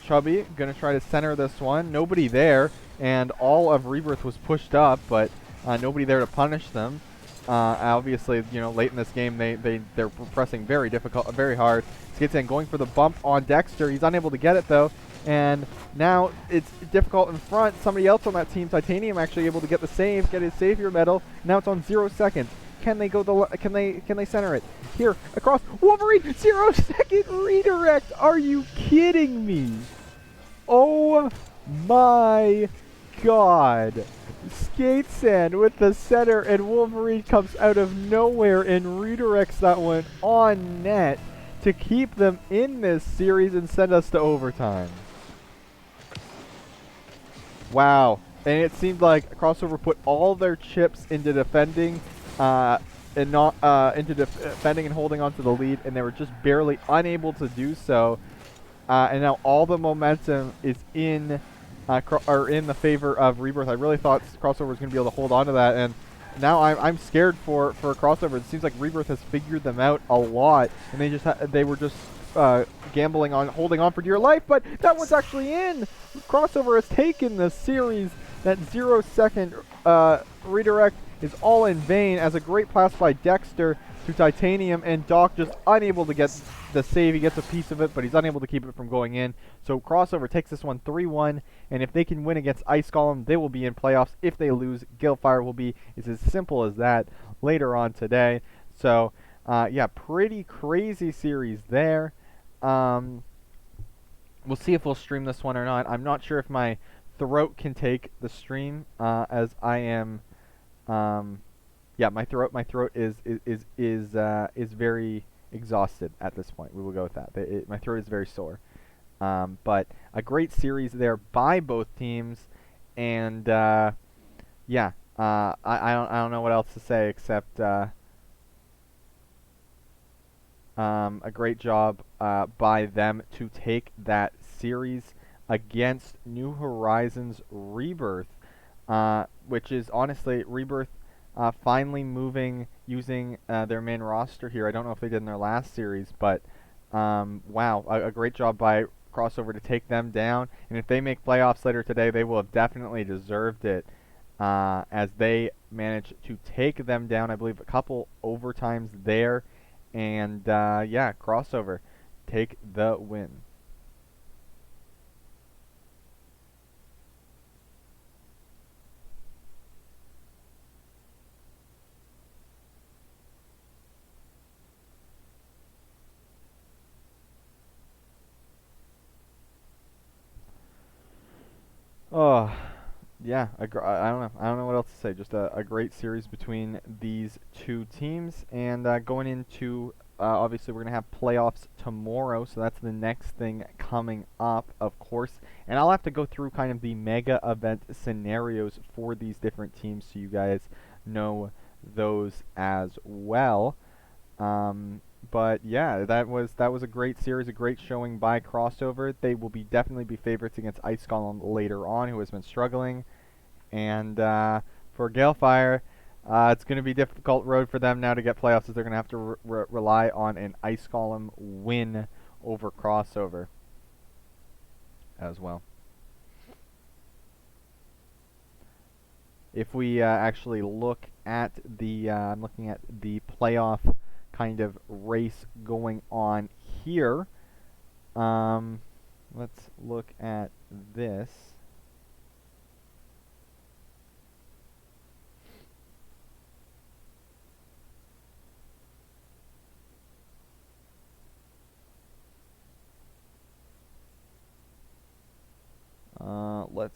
Chubby going to try to center this one. Nobody there, and all of Rebirth was pushed up, but nobody there to punish them. Obviously, you know, late in this game, they're pressing very hard. Skatesand going for the bump on Dexter. He's unable to get it though, and now it's difficult in front. Somebody else on that team, Titanium, actually able to get the save, get his savior medal. Now it's on 0 seconds. Can they go can they center it here across? Wolverine, 0 second redirect. Are you kidding me? Oh my God. Skatesand with the center, and Wolverine comes out of nowhere and redirects that one on net to keep them in this series and send us to overtime. Wow. And it seemed like Crossover put all their chips into defending and not into defending and holding on to the lead, and they were just barely unable to do so. And now all the momentum is in the favor of Rebirth. I really thought Crossover was going to be able to hold on to that, and now I'm scared for Crossover. It seems like Rebirth has figured them out a lot, and they were just gambling on holding on for dear life, but that one's actually in. Crossover has taken the series. That 0 second redirect is all in vain, as a great pass by Dexter to Titanium, and Doc just unable to get the save. He gets a piece of it, but he's unable to keep it from going in. So Crossover takes this one 3-1, and if they can win against Ice Golem, they will be in playoffs. If they lose, Gilfire will be. It's as simple as that later on today. So, yeah, pretty crazy series there. We'll see if we'll stream this one or not. I'm not sure if my throat can take the stream, as I am... yeah, my throat is very exhausted at this point. We will go with that. My throat is very sore. But a great series there by both teams, and yeah, I don't know what else to say except a great job by them to take that series against New Horizons Rebirth, which is honestly Rebirth. Finally moving, using their main roster here. I don't know if they did in their last series, but wow, a great job by Crossover to take them down. And if they make playoffs later today, they will have definitely deserved it, as they managed to take them down. I believe a couple overtimes there, and yeah, Crossover take the win. Oh, yeah. I don't know. I don't know what else to say. Just a great series between these two teams, and going into obviously we're gonna have playoffs tomorrow, so that's the next thing coming up, of course. And I'll have to go through kind of the mega event scenarios for these different teams, so you guys know those as well. But yeah, that was a great series, a great showing by Crossover. They will definitely be favorites against Ice Golem later on, who has been struggling. And for Galefire, it's going to be a difficult road for them now to get playoffs, as they're going to have to rely on an Ice Golem win over Crossover as well. If we actually look at the, I'm looking at the playoff kind of race going on here. Let's look at this.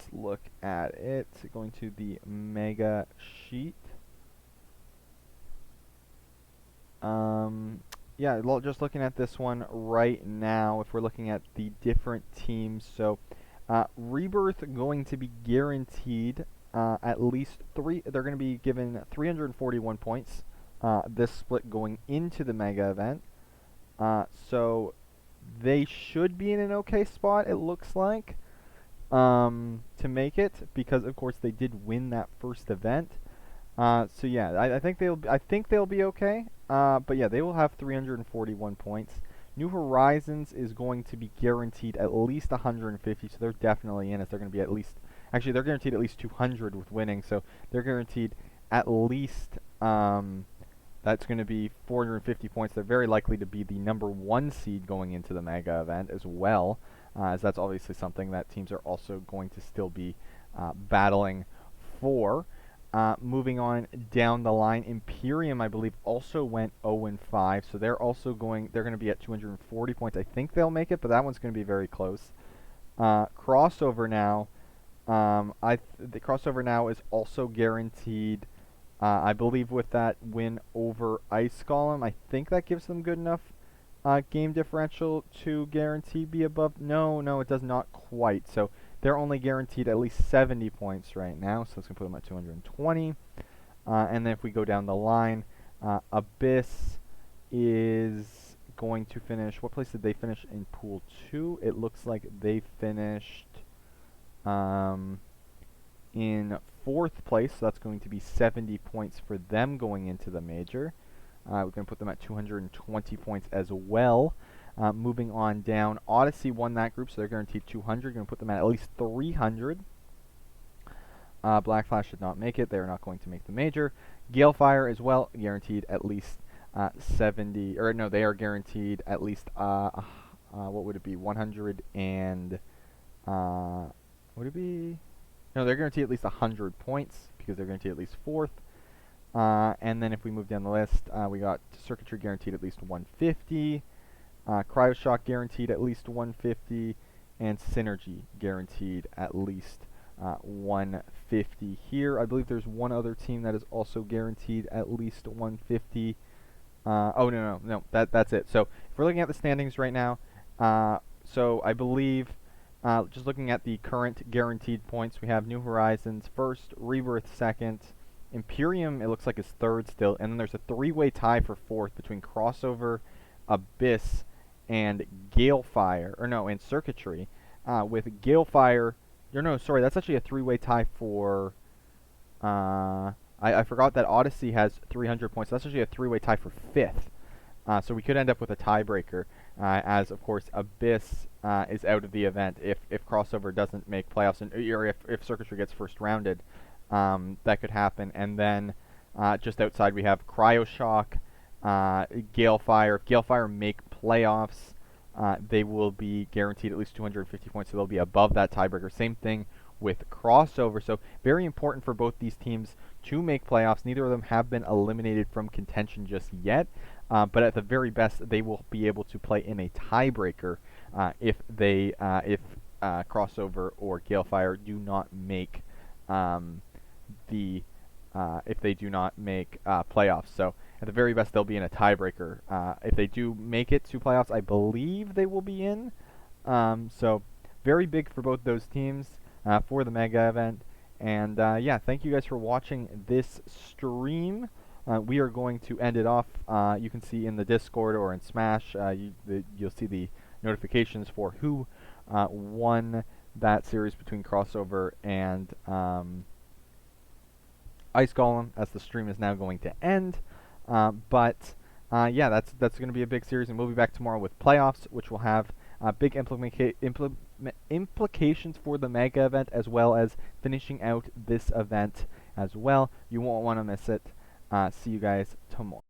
let's look at it. Going to the mega sheet. Yeah, just looking at this one right now, if we're looking at the different teams, so Rebirth going to be guaranteed at least they're going to be given 341 points, this split going into the mega event. So they should be in an okay spot, it looks like, to make it, because of course they did win that first event. So yeah, I think they'll be okay. But yeah, they will have 341 points. New Horizons is going to be guaranteed at least 150, so they're definitely in it. They're going to be at least, actually they're guaranteed at least 200 with winning, so they're guaranteed at least, that's going to be 450 points. They're very likely to be the #1 seed going into the mega event as well, as that's obviously something that teams are also going to still be battling for. Moving on down the line, Imperium, I believe, also went 0-5, so they're going to be at 240 points. I think they'll make it, but that one's going to be very close. Crossover now, the Crossover now is also guaranteed. I believe with that win over Ice Golem, I think that gives them good enough game differential to guarantee be above. No, it does not quite. So they're only guaranteed at least 70 points right now, so it's going to put them at 220. And then if we go down the line, Abyss is going to finish, what place did they finish in Pool 2? It looks like they finished in 4th place, so that's going to be 70 points for them going into the major. We're going to put them at 220 points as well. Moving on down, Odyssey won that group, so they're guaranteed 200. Going to put them at least 300. Black Flash did not make it. They are not going to make the major. Galefire as well, guaranteed at least 70. Or no, they are guaranteed at least, what would it be? 100 and, would it be? No, they're guaranteed at least 100 points because they're guaranteed at least 4th. And then if we move down the list, we got Circuitry guaranteed at least 150. Cryoshock guaranteed at least 150, and Synergy guaranteed at least 150 here. I believe there's one other team that is also guaranteed at least 150. Oh, no, that's it. So if we're looking at the standings right now, so I believe, just looking at the current guaranteed points, we have New Horizons first, Rebirth second, Imperium, it looks like, is 3rd still, and then there's a 3-way tie for 4th between Crossover, Abyss, and Galefire, and Circuitry, with Galefire, that's actually a 3-way tie for, I forgot that Odyssey has 300 points, so that's actually a 3-way tie for 5th, so we could end up with a tiebreaker, as, of course, Abyss is out of the event if Crossover doesn't make playoffs, or if Circuitry gets first rounded, that could happen, and then, just outside we have Cryoshock, Galefire. If Galefire make playoffs, they will be guaranteed at least 250 points, so they'll be above that tiebreaker. Same thing with Crossover. So very important for both these teams to make playoffs. Neither of them have been eliminated from contention just yet, but at the very best, they will be able to play in a tiebreaker if Crossover or Galefire do not make if they do not make playoffs. So at the very best, they'll be in a tiebreaker. If they do make it to playoffs, I believe they will be in. So very big for both those teams for the mega event. And yeah, thank you guys for watching this stream. We are going to end it off. You can see in the Discord or in Smash, you'll see the notifications for who won that series between Crossover and Ice Golem, as the stream is now going to end. But yeah, that's going to be a big series, and we'll be back tomorrow with playoffs, which will have big implications for the mega event, as well as finishing out this event as well. You won't want to miss it. See you guys tomorrow.